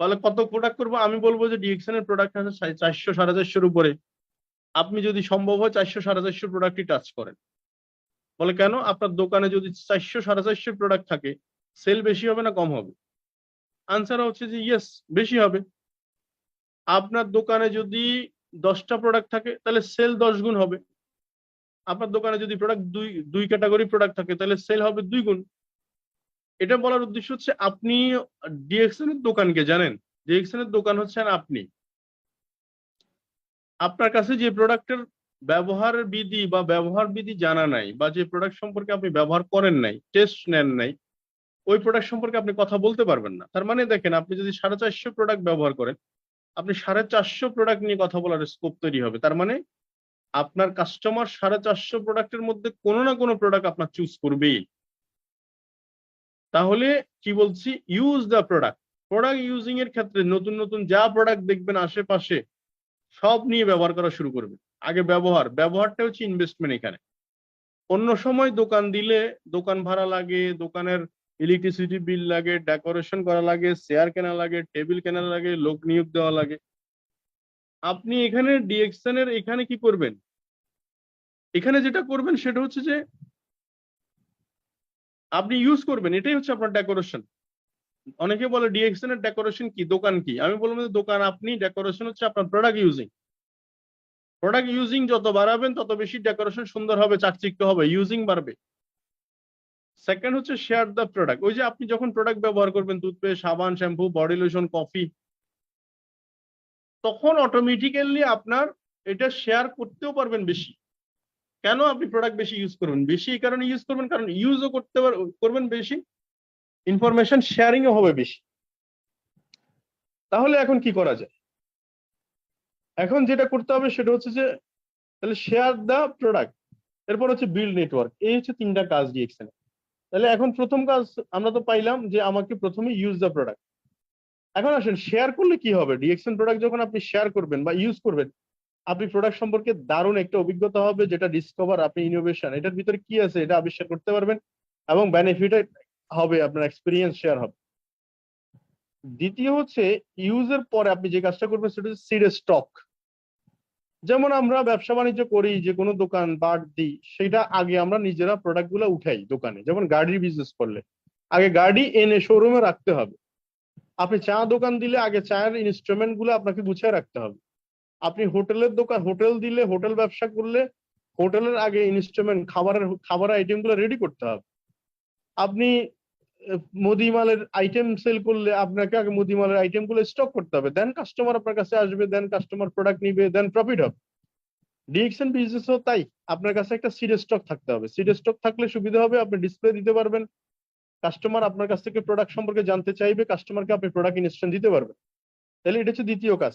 তাহলে কত প্রোডাক্ট করবো? আমি বলবো যে ডিএক্সএন এর প্রোডাক্ট আছে 400-450 উপরে। আপনি যদি সম্ভব হয় 400-450 প্রোডাক্টই টাচ করেন। বলে কেন? আপনার দোকানে যদি 400-450 প্রোডাক্ট থাকে, সেল বেশি হবে না কম হবে? আনসার হচ্ছে যে ইয়েস, বেশি হবে। আপনার দোকানে যদি 10টা প্রোডাক্ট থাকে তাহলে সেল 10 গুণ হবে। আপনার দোকানে যদি প্রোডাক্ট দুই ক্যাটাগরি প্রোডাক্ট থাকে তাহলে সেল হবে 2 গুণ। এটা বলার উদ্দেশ্য হচ্ছে আপনি ডিএক্সএন এর দোকানকে জানেন, ডিএক্সএন এর দোকান হচ্ছেন আপনি। আপনার কাছে যে প্রোডাক্টের ব্যবহারের বিধি বা ব্যবহার বিধি জানা নাই, বা যে প্রোডাক্ট সম্পর্কে আপনি ব্যবহার করেন নাই, টেস্ট নেন নাই, ওই প্রোডাক্ট সম্পর্কে আপনি কথা বলতে পারবেন না। তার মানে দেখেন, আপনি যদি 450 প্রোডাক্ট ব্যবহার করেন, আপনি 450 প্রোডাক্ট নিয়ে কথা বলার স্কোপ তৈরি হবে। তার মানে আপনার কাস্টমার 450 প্রোডাক্টের মধ্যে কোনো না কোনো প্রোডাক্ট আপনার চুজ করবেই। তাহলে কি বলছি, use the product. Product using এর ক্ষেত্রে নতুন নতুন যা প্রোডাক্ট দেখবেন আশেপাশে সব নিয়ে ব্যবহার করা শুরু করবেন। আগে ব্যবহারটা হচ্ছে ইনভেস্টমেন্ট এখানে। অন্য সময় দোকান দিলে দোকান ভাড়া লাগে, দোকানের ইলেকট্রিসিটি বিল লাগে, ডেকোরেশন করা লাগে, চেয়ার কেনা লাগে, টেবিল কেনা লাগে, লোক নিয়োগ দেওয়া লাগে। আপনি এখানে ডিএক্সএন এর এখানে কি করবেন, এখানে যেটা করবেন সেটা হচ্ছে যে আপনি ইউজ করবেন, এটাই হচ্ছে আপনার ডেকোরেশন। অনেকে বলে ডিএক্সএন এর ডেকোরেশন কি, দোকান কি? আমি বলবো যে দোকান আপনি, ডেকোরেশন হচ্ছে আপনার প্রোডাক্ট ইউজিং। প্রোডাক্ট ইউজিং যত বাড়াবেন তত বেশি ডেকোরেশন সুন্দর হবে, চাকচিক্য হবে, ইউজিং বাড়বে। সেকেন্ড হচ্ছে শেয়ার দ্য প্রোডাক্ট। ওই যে আপনি যখন প্রোডাক্ট ব্যবহার করবেন, টুথপেস্ট, সাবান, শ্যাম্পু, বডি লোশন, কফি, তখন অটোমেটিক্যালি আপনার এটা শেয়ার করতেও পারবেন বেশি। কেন আপনি প্রোডাক্ট বেশি ইউজ করবেন? বেশি এই কারণে ইউজ করবেন কারণ ইউজও করবেন বেশি, ইনফরমেশন শেয়ারিং ও হবে বেশি। তাহলে এখন কি করা যায়? এখন যেটা করতে হবে সেটা হচ্ছে যে তাহলে শেয়ার দ্য প্রোডাক্ট, এরপর হচ্ছে বিল্ড নেটওয়ার্ক। এই হচ্ছে 3টা কাজ ডিএক্সএন। তাহলে এখন প্রথম কাজ আমরা তো পাইলাম যে আমাকে প্রথমে ইউজ দ্য প্রোডাক্ট। এখন আসেন শেয়ার করলে কি হবে। ডিএক্সএন প্রোডাক্ট যখন আপনি শেয়ার করবেন বা ইউজ করবেন, আপনি প্রোডাক্ট সম্পর্কে দারুণ একটা অভিজ্ঞতা হবে, যেটা ডিসকভার, আপনি ইনোভেশন, এটার ভিতরে কি আছে এটা আবিষ্কার করতে পারবেন, এবং বেনিফিট হবে, আপনার এক্সপিরিয়েন্স শেয়ার হবে। দ্বিতীয় হচ্ছে ইউজের পরে আপনি যে কাজটা করবেন সেটা হচ্ছে সিড স্টক। যেমন আমরা ব্যবসা বাণিজ্য করি, যে কোনো দোকান বাদ দিই, সেটা আগে আমরা নিজেরা প্রোডাক্ট গুলো উঠাই দোকানে। যেমন গাড়ির বিজনেস করলে আগে গাড়ি এনে শোরুমে রাখতে হবে। আপনি চা দোকান দিলে আগে চায়ের ইনস্ট্রুমেন্ট গুলো আপনাকে গুছিয়ে রাখতে হবে। আপনি হোটেলের দোকান, হোটেল দিলে, হোটেল ব্যবসা করলে হোটেলের আগে ইনস্ট্রুমেন্ট, খাবার আইটেম গুলো রেডি করতে হবে। আপনি মুদিমালের আইটেম সেল করলে আপনাকে আগে মুদিমালের আইটেম গুলো স্টক করতে হবে, দেন কাস্টমার আপনার কাছে আসবে, দেন কাস্টমার প্রোডাক্ট নিবে, দেন প্রফিট হবে। ডিএক্সএন বিজনেসও তাই, আপনার কাছে একটা সিড স্টক থাকতে হবে। সিড স্টক থাকলে সুবিধা হবে, আপনি ডিসপ্লে দিতে পারবেন, কাস্টমার আপনার কাছ থেকে প্রোডাক্ট সম্পর্কে জানতে চাইবে, কাস্টমারকে আপনি প্রোডাক্ট ইনস্ট্যান্ট দিতে পারবেন। তাহলে এটা হচ্ছে দ্বিতীয় কাজ।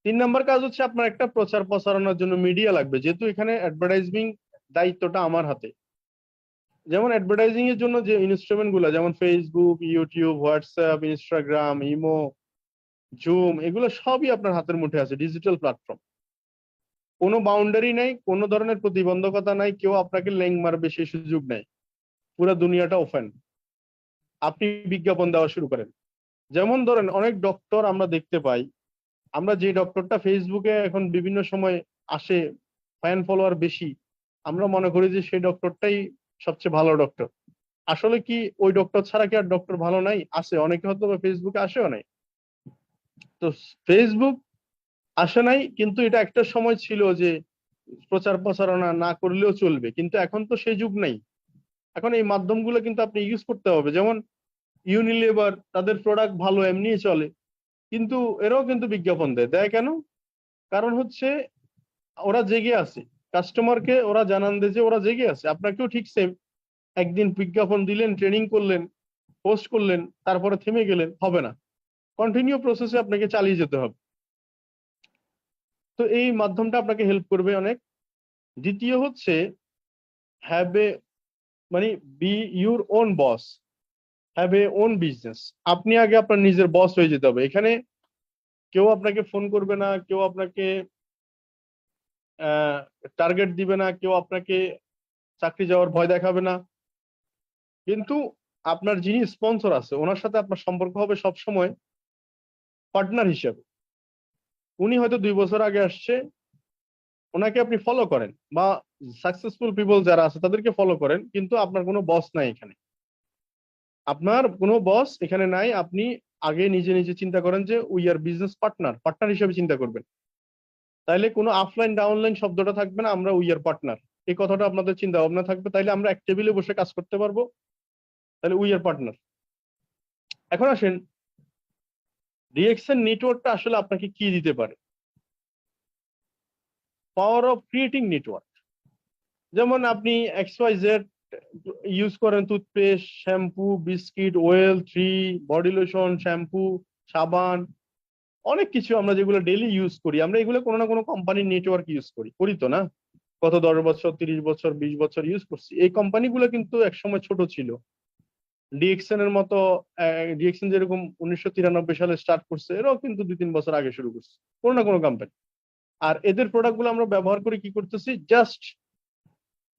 3 নম্বর কাজ হচ্ছে আপনার একটা প্রচার প্রচারণার জন্য মিডিয়া লাগবে, যেহেতু এখানে অ্যাডভার্টাইজিং দায়িত্বটা আমার হাতে। যেমন অ্যাডভার্টাইজিং এর জন্য যে ইনস্ট্রুমেন্ট গুলো, যেমন Facebook, YouTube, WhatsApp, Instagram, imo, zoom, এগুলো সবই আপনার হাতের মুঠে আছে, ডিজিটাল প্ল্যাটফর্ম। কোনো বাউন্ডারি নাই, কোনো ধরনের প্রতিবন্ধকতা নাই, কেউ আপনাকে ল্যাং মারবে সেই সুযোগ নাই, পুরো দুনিয়াটা ওপেন। আপনি বিজ্ঞাপন দেওয়া শুরু করেন। যেমন ধরেন অনেক ডক্টর আমরা দেখতে পাই, আমরা যে ডক্টরটা ফেসবুকে এখন বিভিন্ন সময় আসে, ফ্যান ফলোয়ার বেশি, আমরা মনে করি যে সেই ডক্টরটাই সবচেয়ে ভালো ডক্টর। আসলে কি ওই ডক্টর ছাড়া কি আর ডক্টর ভালো নাই? আছে, অনেকে হয়তো ফেসবুকে আসেও নাই। তো ফেসবুক আসে নাই, কিন্তু এটা একটা সময় ছিল যে প্রচার প্রচারণা না করলেও চলবে, কিন্তু এখন তো সেই যুগ নাই। এখন এই মাধ্যমগুলো কিন্তু আপনি ইউজ করতে হবে। যেমন ইউনিলিভার, তাদের প্রোডাক্ট ভালো এমনি চলে, কিন্তু এরাও কিন্তু বিজ্ঞাপন দেয় কেন? কারণ হচ্ছে ওরা জেগে আছে, কাস্টমারকে ওরা জানান দেয় যে ওরা জেগে আছে। আপনাকেও ঠিক সেম, একদিন বিজ্ঞাপন দিলেন, ট্রেনিং করলেন, পোস্ট করলেন, তারপরে থেমে গেলেন, হবে না। কন্টিনিউ প্রসেসে আপনাকে চালিয়ে যেতে হবে। তো এই মাধ্যমটা আপনাকে হেল্প করবে অনেক। দ্বিতীয় হচ্ছে হ্যাভ এ, মানে B your own boss, have a own business. আপনি আগে আপনার নিজের বস হয়ে যেতে হবে। এখানে কেউ আপনাকে ফোন করবে না, কেউ আপনাকে টার্গেট দিবে না, কেউ আপনাকে চাকরি যাওয়ার ভয় দেখাবে না, কিন্তু আপনার যিনি স্পন্সর আছে ওনার সাথে আপনার সম্পর্ক হবে সব সময় পার্টনার হিসেবে। উনি হয়তো 2 বছর আগে আসছে, ওনাকে আপনি ফলো করেন, বা সাকসেসফুল পিপল যারা আছে তাদেরকে ফলো করেন, কিন্তু আপনার কোনো বস নাই এখানে, আপনার কোনো বস এখানে নাই। আপনি আগে নিজে নিজে চিন্তা করেন যে we are business partner, partner হিসেবে চিন্তা করবেন। তাইলে কোনো অফলাইন ডাউনলাইন শব্দটা থাকবে না, আমরা উই আর পার্টনার, এই কথাটা আপনাদের চিন্তা ভাবনা থাকবে। তাইলে আমরা এক টেবিলে বসে কাজ করতে পারবো, তাহলে উই আর পার্টনার। এখন আসেন ডিএক্সএন নেটওয়ার্কটা আসলে আপনাকে কি দিতে পারে। Power of creating network. যেমন আপনি XYZ ইউজ করেন, toothpaste, shampoo, biscuit, well, three, body lotion, shampoo, সাবান, অনেক কিছু আমরা যেগুলো ডেইলি ইউজ করি, আমরা এগুলো কোনো না কোনো কোম্পানির নেটওয়ার্ক ইউজ করি তো না? গত 10 বছর, 30 বছর, 20 বছর ইউজ করছি। এই কোম্পানিগুলো কিন্তু একসময় ছোট ছিল। ডিএক্সএন এর মতো, ডিএক্সএন যেরকম 1993 সালে স্টার্ট করছে, এরাও কিন্তু 2-3 বছর আগে শুরু করছে, কোনো না কোনো কোম্পানি। আর এদের প্রোডাক্ট গুলো আমরা ব্যবহার করে কি করতেছি, জাস্ট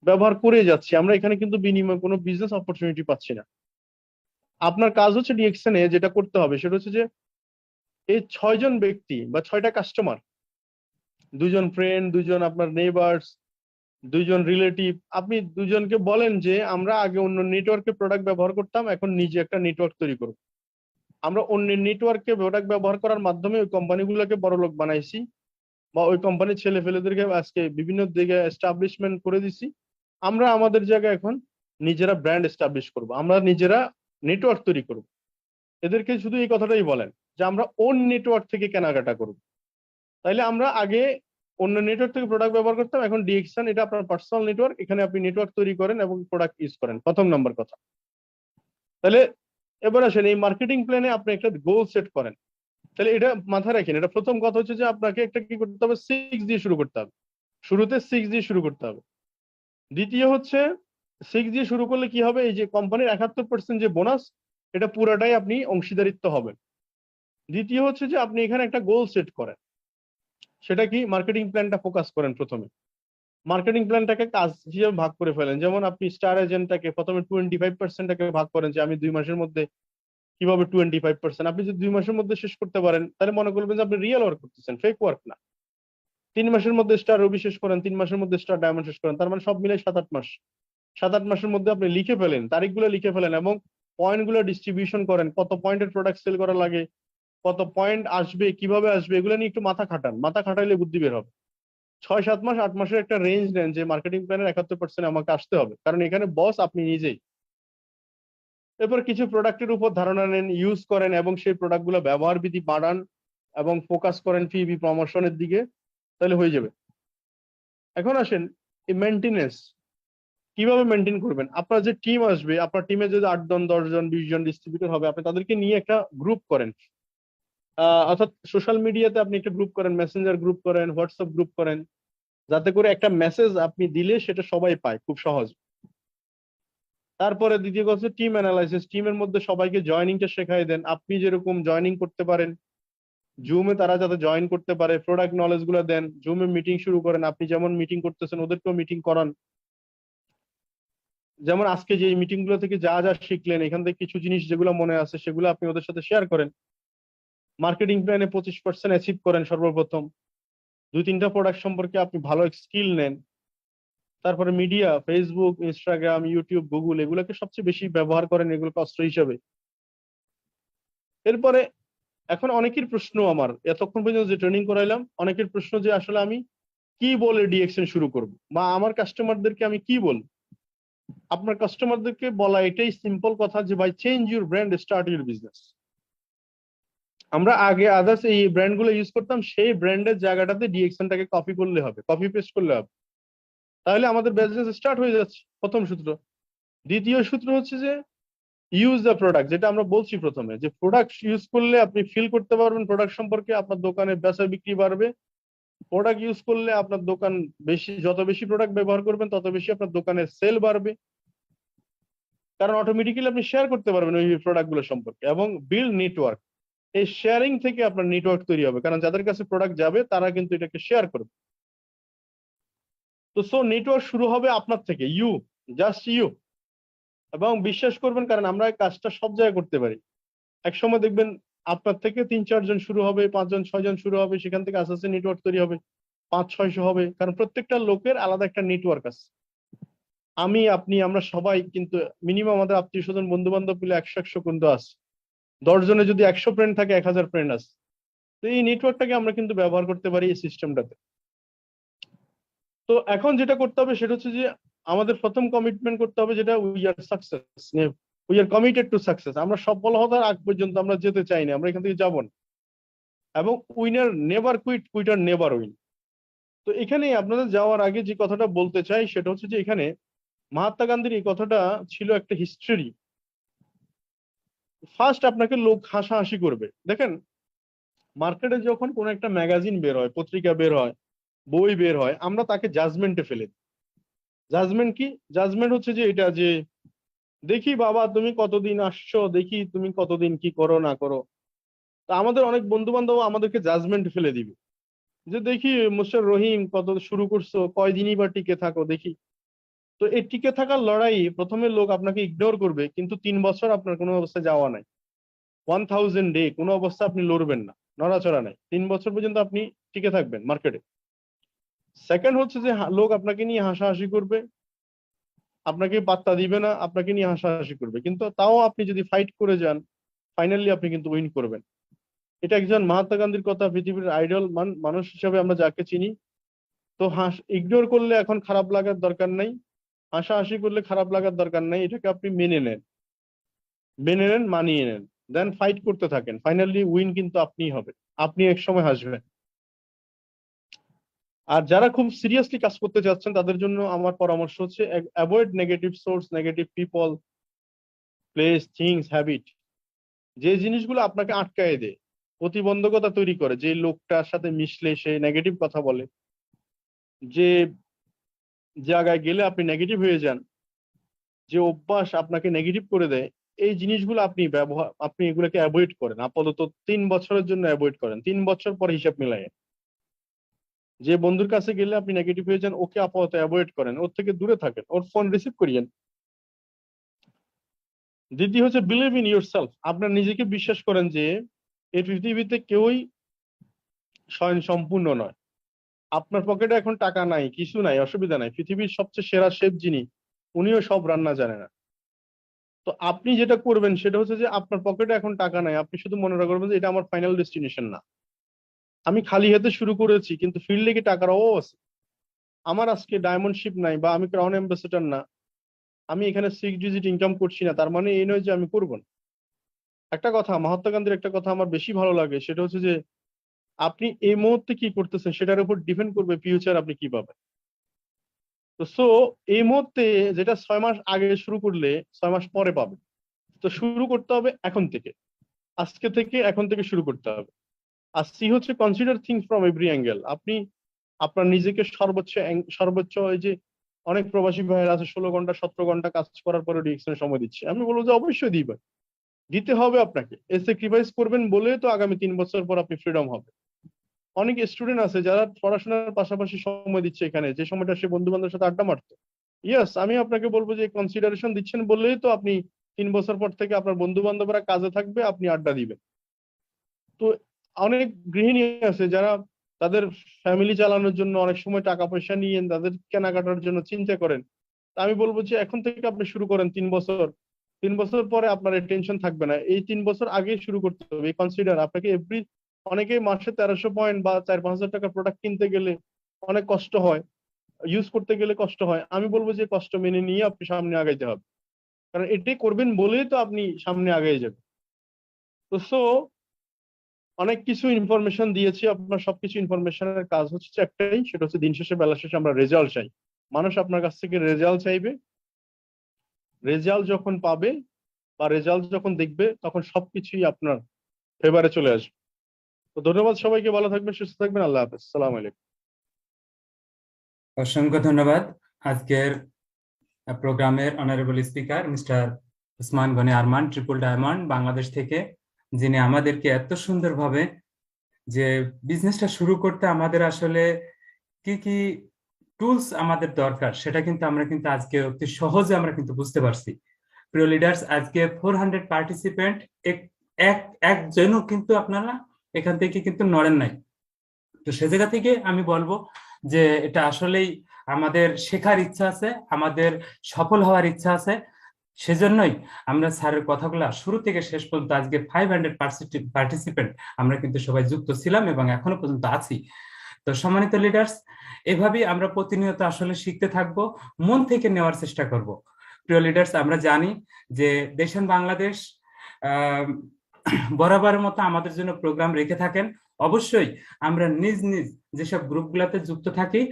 ব্যবহার করে যাচ্ছি, আমরা এখানে কিন্তু বিনিময় কোনো বিজনেস অপরচুনিটি পাচ্ছি না। আপনার কাজ হচ্ছে ডিএক্সএন এ যেটা করতে হবে সেটা হচ্ছে যে এই 6 জন ব্যক্তি বা 6টা কাস্টমার, 2 জন ফ্রেন্ড, 2 জন আপনার নেইবার্স, 2 জন রিলেটিভ, আপনি 2 জনকে বলেন যে আমরা আগে অন্য নেটওয়ার্কে প্রোডাক্ট ব্যবহার করতাম, এখন নিজে একটা নেটওয়ার্ক তৈরি করব। আমরা অন্যের নেটওয়ার্কে প্রোডাক্ট ব্যবহার করার মাধ্যমে ওই কোম্পানিগুলোকে বড় লোক বানাইছি, বা ওই কোম্পানির ছেলে ফেলেদেরকে আজকে বিভিন্ন দিকে এস্টাবলিশমেন্ট করে দিছি। আমরা আমাদের জায়গায় এখন নিজেরা ব্র্যান্ড এস্টাবলিশ করব, আমরা নিজেরা নেটওয়ার্ক তৈরি করব। এদেরকে শুধু এই কথাটাই বলেন যে আমরা ওন নেটওয়ার্ক থেকে কেনাকাটা করব। তাইলে আমরা আগে অন্য নেটওয়ার্ক থেকে প্রোডাক্ট ব্যবহার করতাম, এখন ডিএক্সএন এটা আপনার পার্সোনাল নেটওয়ার্ক, এখানে আপনি নেটওয়ার্ক তৈরি করেন এবং প্রোডাক্ট ইউজ করেন, প্রথম নাম্বার কথা। তাহলে এবার আসেন এই মার্কেটিং প্ল্যানে আপনি একটা গোল সেট করেন। তাহলে এটা মাথায় রাখেন, এটা প্রথম কথা হচ্ছে যে আপনাকে একটা কি করতে হবে, 6 দিয়ে শুরু করতে হবে, শুরুতে 6 দিয়ে শুরু করতে হবে। দ্বিতীয় হচ্ছে 6 দিয়ে শুরু করলে কি হবে, এই যে কোম্পানির 71% যে বোনাস, এটা পুরাটাই আপনি অংশীদারিত্ব হবে। দ্বিতীয় হচ্ছে যে আপনি এখানে একটা গোল সেট করেন, সেটা কি, মার্কেটিং প্ল্যানটা ফোকাস করেন প্রথমে। মার্কেটিং প্ল্যানটাকে কাজ হিসেবে ভাগ করে ফেলেন। যেমন আপনি স্টার এজেন্টটাকে প্রথমে 25%টাকে ভাগ করেন, যে আমি 2 মাসের মধ্যে কিভাবে 25%, আপনি যদি 2 মাসের মধ্যে শেষ করতে পারেন তাহলে মনে করবেন যে আপনি রিয়েল ওয়ার্ক করতেছেন, ফেক ওয়ার্ক না। 3 মাসের মধ্যে স্টার রবি শেষ করেন, 3 মাসের মধ্যে স্টার ডায়মন্ড শেষ করেন, তার মানে সব মিলে 7-8 মাস। 7-8 মাসের মধ্যে আপনি লিখে ফেলেন, তারিখগুলো লিখে ফেলেন এবং পয়েন্টগুলো ডিস্ট্রিবিউশন করেন, কত পয়েন্টের প্রোডাক্ট সেল করা লাগে, কত পয়েন্ট আসবে, কিভাবে আসবে, এগুলো নিয়ে একটু মাথা খাটান, মাথা খাটাইলে বুদ্ধি বের হবে। 6-7 মাস, 8 মাসের একটা রেঞ্জ নেন যে মার্কেটিং প্ল্যানের 71% আমাকে আসতে হবে, কারণ এখানে বস আপনি নিজেই। এরপর কিছু প্রোডাক্টের উপর ধারণা নেন, ইউজ করেন এবং সেই প্রোডাক্টগুলো ব্যবহার বিধি বাড়ান এবং ফোকাস করেন ফিবি প্রমোশনের দিকে, তাহলে হয়ে যাবে। এখন আসেন এই মেনটেনেন্স কিভাবে মেনটেন করবেন। আপনার যে টিম আসবে, আপনার টিমে যদি 8 জন, 10 জন, 20 জন ডিস্ট্রিবিউটর হবে, আপনি তাদেরকে নিয়ে একটা গ্রুপ করেন। অর্থাৎ সোশ্যাল মিডিয়াতে আপনি একটা গ্রুপ করেন, মেসেঞ্জার গ্রুপ করেন, হোয়াটসঅ্যাপ গ্রুপ করেন, যাতে করে একটা মেসেজ আপনি দিলে সেটা সবাই পায় খুব সহজ। তারপরে দ্বিতীয় কথা টিম অ্যানালাইসিস, টিমের মধ্যে সবাইকে জয়েনিংটা শেখাই দেন, আপনি যেরকম জয়েনিং করতে পারেন, জুমে তারা যাতে জয়েন করতে পারে, প্রোডাক্ট নলেজ গুলো দেন, জুমে মিটিং শুরু করেন, আপনি যেমন মিটিং করতেছেন ওদেরকেও মিটিং করান। যেমন আজকে যে মিটিং গুলো থেকে যা যা শিখলেন, এখান থেকে কিছু জিনিস যেগুলো মনে আছে সেগুলো আপনি ওদের সাথে শেয়ার করেন। মার্কেটিং প্ল্যানে 25% অ্যাচিভ করেন সর্বপ্রথম। 2-3টা প্রোডাক্ট সম্পর্কে আপনি ভালো স্কিল নেন। তারপরে media, Facebook, Instagram, YouTube, Google, এগুলোকে সবচেয়ে বেশি ব্যবহার করেন, এগুলোকে অস্ত্র হিসাবে। এরপরে এখন অনেকের প্রশ্ন, আমার এতক্ষণ পর্যন্ত যে ট্রেনিং করাইলাম, অনেকের প্রশ্ন যে আসলে আমি কি বলে ডিএক্সএন শুরু করব, বা আমার কাস্টমারদেরকে আমি কি বলবো। আপনার কাস্টমারদেরকে বলা এটাই সিম্পল কথা যে ভাই, change your brand, start your business. আমরা আগে আদার্স এই ব্র্যান্ড গুলো ইউজ করতাম, সেই ব্র্যান্ডের জায়গাটাতে ডিএক্সএনটাকে কপি করলে হবে, কপি পেস্ট করলে হবে, তাহলে আমাদের বিজনেস স্টার্ট হয়ে যাচ্ছে, প্রথম সূত্র। দ্বিতীয় সূত্র হচ্ছে যে ইউজ দ্য প্রোডাক্ট, যেটা আমরা বলছি প্রথমে, যে প্রোডাক্ট ইউজ করলে আপনি ফিল করতে পারবেন প্রোডাক্ট সম্পর্কে, আপনার দোকানে বেচা বিক্রি বাড়বে। প্রোডাক্ট ইউজ করলে আপনার দোকান যত বেশি প্রোডাক্ট ব্যবহার করবেন তত বেশি আপনার দোকানের সেল বাড়বে, কারণ অটোমেটিক্যালি আপনি শেয়ার করতে পারবেন ওই প্রোডাক্ট গুলো সম্পর্কে। এবং বিল্ড নেটওয়ার্ক, এই শেয়ারিং থেকে আপনার নেটওয়ার্ক তৈরি হবে, কারণ যাদের কাছে প্রোডাক্ট যাবে তারা কিন্তু এটাকে শেয়ার করবে। তো সো নেটওয়ার্ক শুরু হবে আপনার থেকে, ইউ, জাস্ট ইউ। এবং বিশ্বাস করবেন, কারণ আমরা এই কাজটা সব জায়গায় করতে পারি। এক সময় দেখবেন আপনার থেকে 3-4 জন শুরু হবে, 5 জন 6 জন শুরু হবে, সেখান থেকে আস্তে আস্তে নেটওয়ার্ক তৈরি হবে, 500-600 হবে, কারণ প্রত্যেকটা লোকের আলাদা একটা নেটওয়ার্ক আছে। আমি, আপনি, আমরা সবাই কিন্তু মিনিমাম আমাদের আত্মীয় স্বজন বন্ধু বান্ধব মিলে 100 কিন্তু আছে। 10 জনে যদি 100 ফ্রেন্ড থাকে, 1000 ফ্রেন্ড আছে। তো এই নেটওয়ার্কটাকে আমরা কিন্তু ব্যবহার করতে পারি এই সিস্টেমটাতে। তো এখন যেটা করতে হবে সেটা হচ্ছে যে আমাদের প্রথম কমিটমেন্ট করতে হবে, যেটা we are success, we are committed to success. আমরা সফল হওয়ার আগ পর্যন্ত আমরা যেতে চাই না, আমরা এখান থেকে যাবো না। এবং winner never quit, quitter never win. তো এখানে আপনাদের যাওয়ার আগে যে কথাটা বলতে চাই সেটা হচ্ছে যে এখানে মহাত্মা গান্ধীর এই কথাটা ছিল একটা হিস্ট্রি। ফার্স্ট আপনাকে লোক হাসাহাসি করবে। দেখেন, মার্কেটে যখন কোনো একটা ম্যাগাজিন বের হয়, পত্রিকা বের হয়, বই বের হয়, আমরা তাকে জাজমেন্টে ফেলে দিই। জাজমেন্ট কি? জাজমেন্ট হচ্ছে যে এটা যে দেখি বাবা তুমি কতদিন আসছো, দেখি তুমি কতদিন কি করো না করো। তা আমাদের অনেক বন্ধু বান্ধব আমাদেরকে জাজমেন্ট ফেলে দিবে, যে দেখি মিস্টার রহিম কত শুরু করছো, কয়দিনই বা টিকে থাকো দেখি। তো এই টিকে থাকার লড়াই প্রথমে লোক আপনাকে ইগনোর করবে, কিন্তু 3 বছর আপনার কোনো অবস্থায় যাওয়া নাই। 1000 ডে কোনো অবস্থা আপনি লড়বেন না, নড়াচড়া নাই, 3 বছর পর্যন্ত আপনি টিকে থাকবেন মার্কেটে। সেকেন্ড হচ্ছে যে লোক আপনাকে নিয়ে হাসাহাসি করবে, আপনাকে পাত্তা দিবে না, আপনাকে নিয়ে হাসাহাসি করবে, কিন্তু তাও আপনি যদি ফাইট করে যান, ফাইনালি আপনি কিন্তু উইন করবেন। এটা একজন মহাত্মা গান্ধীর কথা, পৃথিবীর আইডল মানুষ হিসেবে আমরা যাকে চিনি। তো ইগনোর করলে এখন খারাপ লাগার দরকার নাই, হাসাহাসি করলে খারাপ লাগার দরকার নাই, এটাকে আপনি মেনে নেন, মানিয়ে নেন, দেন ফাইট করতে থাকেন। ফাইনালি উইন কিন্তু আপনিই হবে, আপনি এক সময় হাসবেন। আর যারা খুব সিরিয়াসলি কাজ করতে চাচ্ছেন তাদের জন্য আমার পরামর্শ হচ্ছে avoid negative source, negative people, place, things, habit. যে জিনিসগুলো আপনাকে আটকায় দেয়, প্রতিবন্ধকতা তৈরি করে, যে লোকটার সাথে মিশলে সে নেগেটিভ কথা বলে, যে জায়গায় গেলে আপনি নেগেটিভ হয়ে যান, যে অভ্যাস আপনাকে নেগেটিভ করে দেয়, এই জিনিসগুলো আপনি এগুলোকে অ্যাভয়েড করেন। আপাতত 3 বছরের জন্য অ্যাভয়েড করেন, 3 বছর পরে হিসাব মিলায়। যে বন্ধুর কাছে গেলে আপনি নেগেটিভ হয়ে যান, ওকে আপাতত অ্যাভয়েড করেন, ওর থেকে দূরে থাকেন, ওর ফোন রিসিভ করিয়েন। দ্বিতীয় হচ্ছে বিলিভ ইন ইউর সেলফ। আপনার নিজেকে বিশ্বাস করেন যে এই পৃথিবীতে কেউই স্বয়ং সম্পূর্ণ নয়। আপনার পকেটে এখন টাকা নাই, কিছু নাই, অসুবিধা নাই, পৃথিবীর সবচেয়ে সেরা শেফ যিনি, উনিও সব রান্না জানে না। তো আপনি যেটা করবেন সেটা হচ্ছে যে আপনার পকেটে এখন টাকা নাই, আপনি শুধু মনে রাখবেন যে এটা আমার ফাইনাল ডেস্টিনেশন না, আমি খালি হাতে শুরু করেছি, কিন্তু ফিল্ডে কি টাকার অভাব আছে? আমার আজকে ডায়মন্ড শিপ নাই, বা আমি ক্রাউন অ্যাম্বাসেডর না, আমি এখানে 6 ডিজিট ইনকাম করছি না, তার মানে এই নয় যে আমি করবো না। একটা কথা, মহাত্মা গান্ধীর একটা কথা আমার বেশি ভালো লাগে, সেটা হচ্ছে যে আপনি এই মুহূর্তে কি করতেছেন সেটার উপর ডিপেন্ড করবে ফিউচার আপনি কি পাবেন। তো এই মুহূর্তে যেটা 6 মাস আগে শুরু করলে 6 মাস পরে পাবেন। তো শুরু করতে হবে এখন থেকে, আজকে থেকে, এখন থেকে শুরু করতে হবে। আর সি হচ্ছে consider things from every angle. আপনি আপনার নিজেকে সর্বোচ্চ ওই যে অনেক প্রবাসী ভাইয়ের আছে 16 ঘন্টা 17 ঘন্টা কাজ করার পরে রিএকশনের সময় দিচ্ছে, আমি বলবো যে অবশ্যই দিতে হবে আপনাকে। এই স্যাক্রিফাইস করবেন বলে তো আগামী 3 বছর পর আপনি ফ্রিডম হবে। অনেক স্টুডেন্ট আছে যারা পড়াশোনার পাশাপাশি সময় দিচ্ছে এখানে, যে সময়টা সে বন্ধু বান্ধবের সাথে আড্ডা মারতো। ইয়েস, আমি আপনাকে বলবো যে কনসিডারেশন দিচ্ছেন বললেই তো আপনি 3 বছর পর থেকে আপনার বন্ধু বান্ধবরা কাজে থাকবে, আপনি আড্ডা দিবেন। তো অনেক গৃহিণী আছে যারা তাদের ফ্যামিলি চালানোর জন্য অনেক সময় টাকা পয়সা নিয়ে তাদের কেনাকাটার জন্য চিন্তা করেন। তা আমি বলবো যে এখন থেকে আপনি শুরু করেন, 3 বছর, 3 বছর পরে আপনার টেনশন থাকবে না। এই 3 বছর আগে শুরু করতে হবে। এই কনসিডার আপনাকে অনেকে মাসে 1300 পয়েন্ট বা 4-5 হাজার টাকা প্রোডাক্ট কিনতে গেলে অনেক কষ্ট হয়, ইউজ করতে গেলে কষ্ট হয়। আমি বলবো যে কষ্ট মেনে নিয়ে আপনি সামনে আগাইতে হবে, কারণ এটাই করবেন বলেই তো আপনি সামনে আগাই যাবেন। তো অনেক কিছু ইনফরমেশন দিয়েছি, আপনার সবকিছু ইনফরমেশনের কাজ হচ্ছে একটাই, সেটা হচ্ছে দিন শেষে বেলা শেষে আমরা রেজাল্ট চাই। মানুষ আপনার কাছ থেকে রেজাল্ট চাইবে। রেজাল্ট যখন পাবে বা রেজাল্ট যখন দেখবে তখন সবকিছুই আপনার ফেভারে চলে আসবে। তো ধন্যবাদ সবাইকে, ভালো থাকবেন, সুস্থ থাকবেন, আল্লাহ হাফেজ, সালাম আলাইকুম। অসংখ্য ধন্যবাদ আজকের প্রোগ্রামের honourable speaker mister Usman Gani Arman, triple diamond Bangladesh থেকে, যিনি আমাদেরকে এত সুন্দরভাবে যে বিজনেসটা শুরু করতে আমাদের আসলে কি কি টুলস আমাদের দরকার সেটা কিন্তু আমরা কিন্তু আজকে অতি সহজে আমরা কিন্তু বুঝতে পারছি। প্রিয় লিডার্স, আজকে 400 পার্টিসিপেন্ট, একজনও কিন্তু আপনারা এখান থেকে কিন্তু নড়েন নাই। তো সে জায়গা থেকে আমি বলবো যে এটা আসলেই আমাদের শেখার ইচ্ছা আছে, আমাদের সফল হওয়ার ইচ্ছা আছে। সেজন্যই আমরা স্যারের কথাগুলো শুরু থেকে শেষ পর্যন্ত আজকে 500 পার্টিসিপেন্ট আমরা কিন্তু সবাই যুক্ত ছিলাম এবং এখনো পর্যন্ত আছি। তো সম্মানিত লিডার্স, এভাবেই আমরা প্রতিনিয়ত আসলে শিখতে থাকবো, মন থেকে নেওয়ার চেষ্টা করব। প্রিয় লিডার্স, আমরা জানি যে দেশান বাংলাদেশ বরাবরের মতো আমাদের জন্য প্রোগ্রাম রেখে থাকেন। অবশ্যই আমরা নিজ নিজ যেসব গ্রুপগুলোতে যুক্ত থাকি,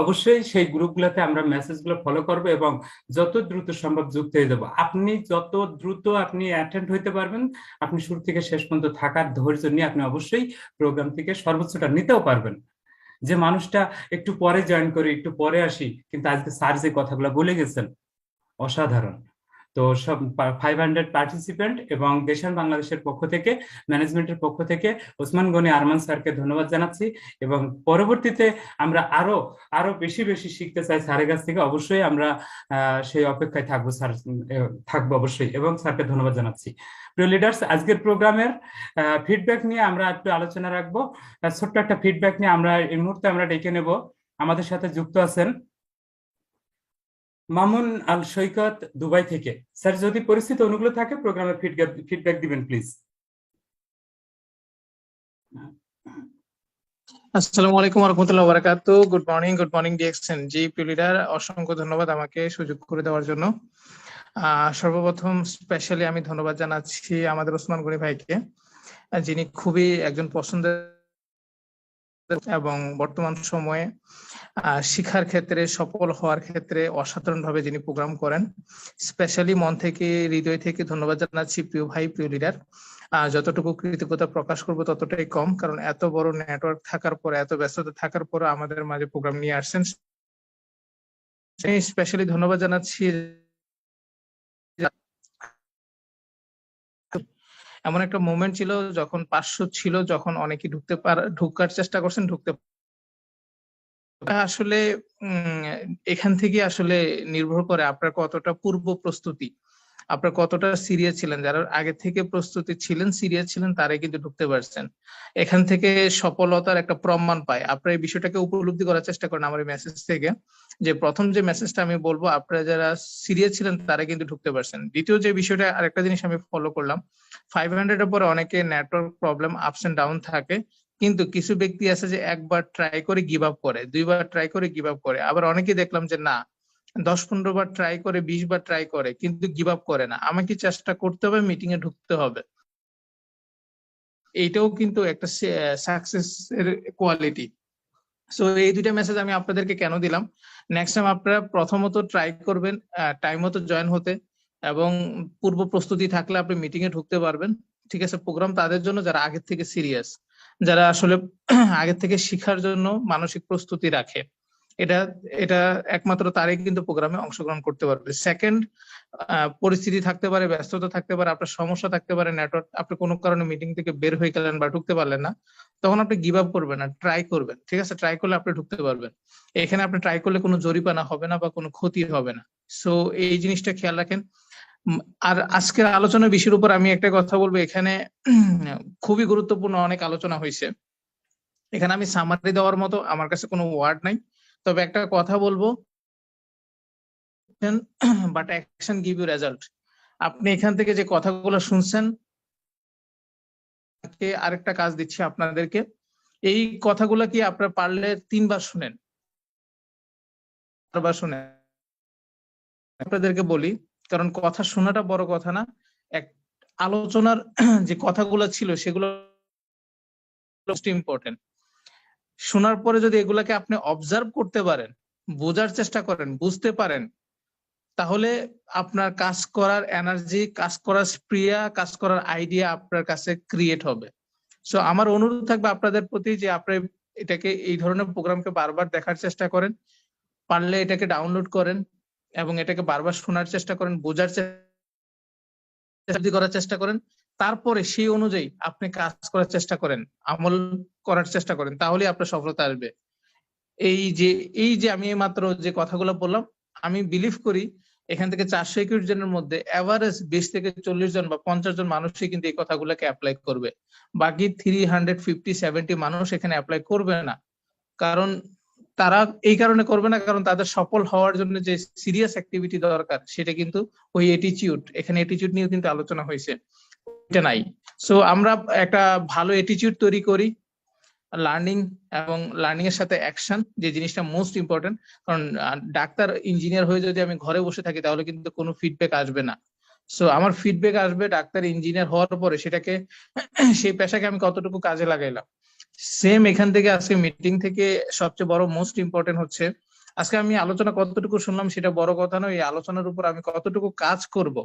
অবশ্যই সেই গ্রুপগুলোতে আমরা মেসেজগুলো ফলো করব এবং যত দ্রুত সম্ভব যুক্ত হয়ে যাব। আপনি যত দ্রুত আপনি অ্যাটেন্ড হইতে পারবেন, আপনি শুরু থেকে শেষ পর্যন্ত থাকার ধৈর্য নিয়ে আপনি অবশ্যই প্রোগ্রাম থেকে সর্বোচ্চটা নিতেও পারবেন। যে মানুষটা একটু পরে জয়েন করি, একটু পরে আসি, কিন্তু আজকে স্যার যে কথাগুলো বলে গেছেন অসাধারণ। তো সব 500 পার্টিসিপেন্ট এবং দেশান বাংলাদেশের পক্ষ থেকে, ম্যানেজমেন্টের পক্ষ থেকে ওসমান গনি আরমান স্যারকে ধন্যবাদ জানাচ্ছি এবং পরবর্তীতে আমরা আরো বেশি বেশি শিখতে চাই স্যারের কাছ থেকে। অবশ্যই আমরা সেই অপেক্ষায় থাকবো, স্যার থাকবো অবশ্যই, এবং স্যারকে ধন্যবাদ জানাচ্ছি। প্রিয় লিডার্স, আজকের প্রোগ্রামের ফিডব্যাক নিয়ে আমরা একটু আলোচনা রাখবো। ছোট্ট একটা ফিডব্যাক নিয়ে আমরা এই মুহূর্তে আমরা ডেকে নেব। আমাদের সাথে যুক্ত আছেন মামুন আল সৈকত দুবাই থেকে। স্যার, যদি পরিস্থিতি অনুকূল থাকে প্রোগ্রামে ফিডব্যাক দিবেন প্লিজ। আসসালামু আলাইকুম ওয়া রাহমাতুল্লাহি ওয়া বারাকাতুহু। Good morning DXN. জি প্রিয় লিডার, অসংখ্য ধন্যবাদ আমাকে সুযোগ করে দেওয়ার জন্য। সর্বপ্রথম স্পেশালি আমি ধন্যবাদ জানাচ্ছি আমাদের ওসমান গনি ভাইকে, যিনি খুবই একজন পছন্দের এবং বর্তমান সময়ে শিক্ষার ক্ষেত্রে সফল হওয়ার ক্ষেত্রে অসাধারণ ভাবে যিনি প্রোগ্রাম করেন। স্পেশালি মন থেকে হৃদয় থেকে ধন্যবাদ জানাচ্ছি প্রিয় ভাই, প্রিয় লিডার। যতটুকু কৃতজ্ঞতা প্রকাশ করবো ততটাই কম, কারণ এত বড় নেটওয়ার্ক থাকার পরে, এত ব্যস্ততা থাকার পরে আমাদের মাঝে প্রোগ্রাম নিয়ে আসছেন। স্পেশালি ধন্যবাদ জানাচ্ছি। এমন একটা মোমেন্ট ছিল যখন 500 ছিল, যখন অনেকে ঢুকার চেষ্টা করছেন, ঢুকতে আসলে এখান থেকে আসলে নির্ভর করে আপনার কতটা পূর্ব প্রস্তুতি, আপনার কতটা সিরিয়াস ছিলেন। যারা আগে থেকে প্রস্তুতি ছিলেন, সিরিয়াস ছিলেন, তারাই কিন্তু ঢুকতে পারছেন। এখান থেকে সফলতার একটা প্রমাণ পায়। আপনারা এই বিষয়টাকে উপলব্ধি করার চেষ্টা করেন আমার এই মেসেজ থেকে, যে প্রথম যে মেসেজটা আমি বলবো, আপনারা যারা সিরিয়াস ছিলেন তারা কিন্তু ঢুকতে পারছেন। দ্বিতীয় যে বিষয়টা, আরেকটা জিনিস আমি ফলো করলাম, 500 এর পরে অনেকে network problem, ups and down থাকে, কিন্তু কিছু ব্যক্তি আছে যে একবার ট্রাই করে গিভ আপ করে, 2বার ট্রাই করে গিভ আপ করে। আবার অনেকে দেখলাম যে না, 10-15 বার ট্রাই করে, 20 বার ট্রাই করে, কিন্তু গিভ আপ করে না। আমাকে চেষ্টা করতে হবে, মিটিং এ ঢুকতে হবে। এইটাও কিন্তু একটা সাকসেস এর কোয়ালিটি। সো এই দুইটা মেসেজ আমি আপনাদেরকে কেন দিলাম, নেক্সট টাইম আপনারা প্রথমত ট্রাই করবেন টাইম মতো জয়েন হতে, এবং পূর্ব প্রস্তুতি থাকলে আপনি মিটিং এ ঢুকতে পারবেন। ঠিক আছে, প্রোগ্রাম তাদের জন্য যারা আগের থেকে সিরিয়াস, যারা আসলে আগের থেকে শিখার জন্য মানসিক প্রস্তুতি রাখে। এটা একমাত্র তারাই কিন্তু প্রোগ্রামে অংশগ্রহণ করতে পারবে। সেকেন্ড, পরিস্থিতি থাকতে পারে, ব্যস্ততা থাকতে পারে, আপনার সমস্যা থাকতে পারে, নেটওয়ার্ক, আপনি কোনো কারণে মিটিং থেকে বের হয়ে গেলেন বা ঢুকতে পারলেন না, তখন আপনি গিভ আপ করবেন না, ট্রাই করবেন। ঠিক আছে, ট্রাই করলে আপনি ঢুকতে পারবেন। এখানে আপনি ট্রাই করলে কোনো জরিমানা হবে না বা কোনো ক্ষতি হবে না। সো এই জিনিসটা খেয়াল রাখেন। আর আজকের আলোচনার বিষয়ের উপর আমি একটা কথা বলবো, এখানে খুবই গুরুত্বপূর্ণ অনেক আলোচনা হয়েছে। এখানে আমি সামারি দেওয়ার মতো আমার কাছে কোনো ওয়ার্ড নাই, তবে একটা কথা বলবো, but action give you result. আপনি এখান থেকে যে কথাগুলো শুনছেন, আরেকটা কাজ দিচ্ছি আপনাদেরকে, এই কথাগুলো কি আপনারা পারলে 3 বার শুনেন, 4 বার শুনেন। আপনাদেরকে বলি, কারণ কথা শোনাটা বড় কথা না, এক আলোচনার যে কথাগুলো ছিল সেগুলো মোস্ট ইম্পর্টেন্ট। শোনার পরে যদি এগুলাকে আপনি অবজার্ভ করতে পারেন, বোঝার চেষ্টা করেন, বুঝতে পারেন, তাহলে আপনার কাজ করার এনার্জি, কাজ করার স্প্রিয়া, কাজ করার আইডিয়া আপনার কাছে ক্রিয়েট হবে। সো আমার অনুরোধ থাকবে আপনাদের প্রতি যে আপনি এটাকে, এই ধরনের প্রোগ্রামকে বারবার দেখার চেষ্টা করেন, পারলে এটাকে ডাউনলোড করেন এবং এটাকে বারবার শোনার চেষ্টা করেন, বোঝার চেষ্টা করার চেষ্টা করেন। তারপরে সেই অনুযায়ী আপনি কাজ করার চেষ্টা করেন, আমল করার চেষ্টা করেন, তাহলে আপনার সফলতা আসবে। এই যে আমি মাত্র যে কথাগুলো বললাম, আমি বিলিভ করি এখান থেকে 421 জনের মধ্যে এভারেজ 20 থেকে 40 জন বা 50 জন মানুষই কিন্তু এই কথাগুলোকে অ্যাপ্লাই করবে। বাকি 350-70 মানুষ এখানে অ্যাপ্লাই করবে না। কারণ তারা এই কারণে করবে না, কারণ তাদের সফল হওয়ার জন্য যে সিরিয়াস অ্যাক্টিভিটি দরকার, সেটা কিন্তু ওই অ্যাটিটিউড, এখানে অ্যাটিটিউড নিয়ে কিন্তু আলোচনা হয়েছে, এটা নাই। সো আমরা একটা ভালো অ্যাটিটিউড তৈরি করি, লার্নিং এবং লার্নিং এর সাথে অ্যাকশন, যে জিনিসটা মোস্ট ইম্পর্টেন্ট। কারণ ডাক্তার ইঞ্জিনিয়ার হয়ে যদি আমি ঘরে বসে থাকি তাহলে কিন্তু কোনো ফিডব্যাক আসবে না। সো আমার ফিডব্যাক আসবে ডাক্তার ইঞ্জিনিয়ার হওয়ার পরে, সেটাকে সেই পেশাকে আমি কতটুকু কাজে লাগাইলাম। সেম এখান থেকে আজকে মিটিং থেকে সবচেয়ে বড় মোস্ট ইম্পর্টেন্ট হচ্ছে আজকে আমি আলোচনা কতটুকু শুনলাম সেটা বড় কথা নয়, এই আলোচনার উপর আমি কতটুকু কাজ করব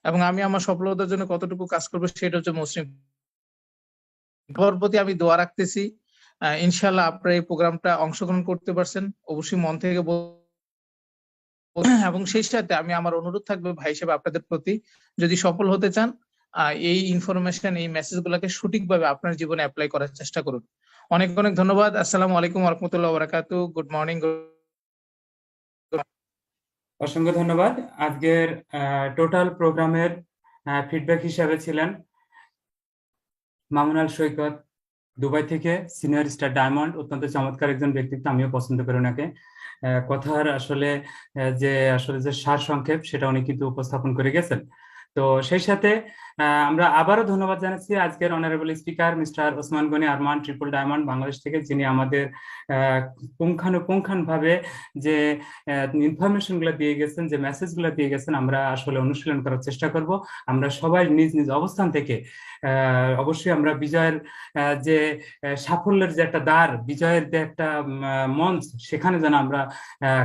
এবং আমি আমার সফলতার জন্য কতটুকু কাজ করবো সেটা হচ্ছে মোস্ট ইম্পর্টেন্ট। প্রতি আমি দোয়া রাখতেছি ইনশাআল্লাহ আপনারা এই প্রোগ্রামটা অংশগ্রহণ করতে পারছেন, অবশ্যই মন থেকে এবং সেই সাথে আমি আমার অনুরোধ থাকবে ভাই হিসেবে আপনাদের প্রতি, যদি সফল হতে চান এই ইনফরমেশন এই মেসেজ গুলাকে সঠিকভাবে আপনার জীবনে অ্যাপ্লাই করার চেষ্টা করুন। অনেক অনেক ধন্যবাদ। আসসালামু আলাইকুম ওয়া রাহমাতুল্লাহি ওয়া বারাকাতুহু। Good morning. অসংখ্য ধন্যবাদ। আজকের টোটাল প্রোগ্রামের ফিডব্যাক হিসাবে ছিলেন মামুন আল সৈকত, দুবাই থেকে, সিনিয়র স্টার ডায়মন্ড। অত্যন্ত চমৎকার একজন ব্যক্তিত্ব, আমিও পছন্দ করি ওনাকে। কথার আসলে যে সার সংক্ষেপ সেটা উনি কিন্তু উপস্থাপন করে গেছেন। তো সেই সাথে আমরা আবারও ধন্যবাদ জানাচ্ছি আজকের honourable speaker mister Osman Gani Arman, triple diamond Bangladesh থেকে, যিনি আমাদের পুঙ্খানুপুঙ্খানুভাবে যে ইনফরমেশন গুলো দিয়ে গেছেন, যে মেসেজ গুলো দিয়ে গেছেন, আমরা আসলে অনুশীলন করার চেষ্টা করব। আমরা সবাই নিজ নিজ অবস্থান থেকে অবশ্যই আমরা বিজয়ের যে সাফল্যের যে একটা দ্বার, বিজয়ের যে একটা মঞ্চ, সেখানে যেন আমরা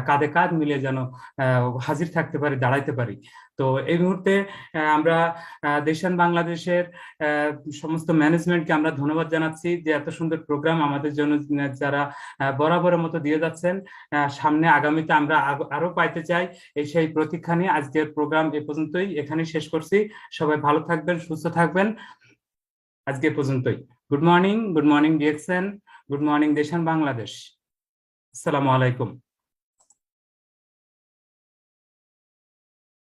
কাঁধে কাঁধ মিলিয়ে যেন হাজির থাকতে পারি, দাঁড়াইতে পারি। তো এই মুহূর্তে আমরা দেশান বাংলাদেশের সমস্ত ম্যানেজমেন্টকে আমরা ধন্যবাদ জানাচ্ছি যে এত সুন্দর প্রোগ্রাম আমাদের জন্য যারা বরাবরের মতো দিয়ে যাচ্ছেন। সামনে আগামীতে আমরা আরো পাইতে চাই, সেই প্রতীক্ষা নিয়ে আজকের প্রোগ্রাম এ পর্যন্তই, এখানে শেষ করছি। সবাই ভালো থাকবেন, সুস্থ থাকবেন। আজকে পর্যন্তই। Good morning DXN, good morning দেশান বাংলাদেশ। আসসালামু আলাইকুম।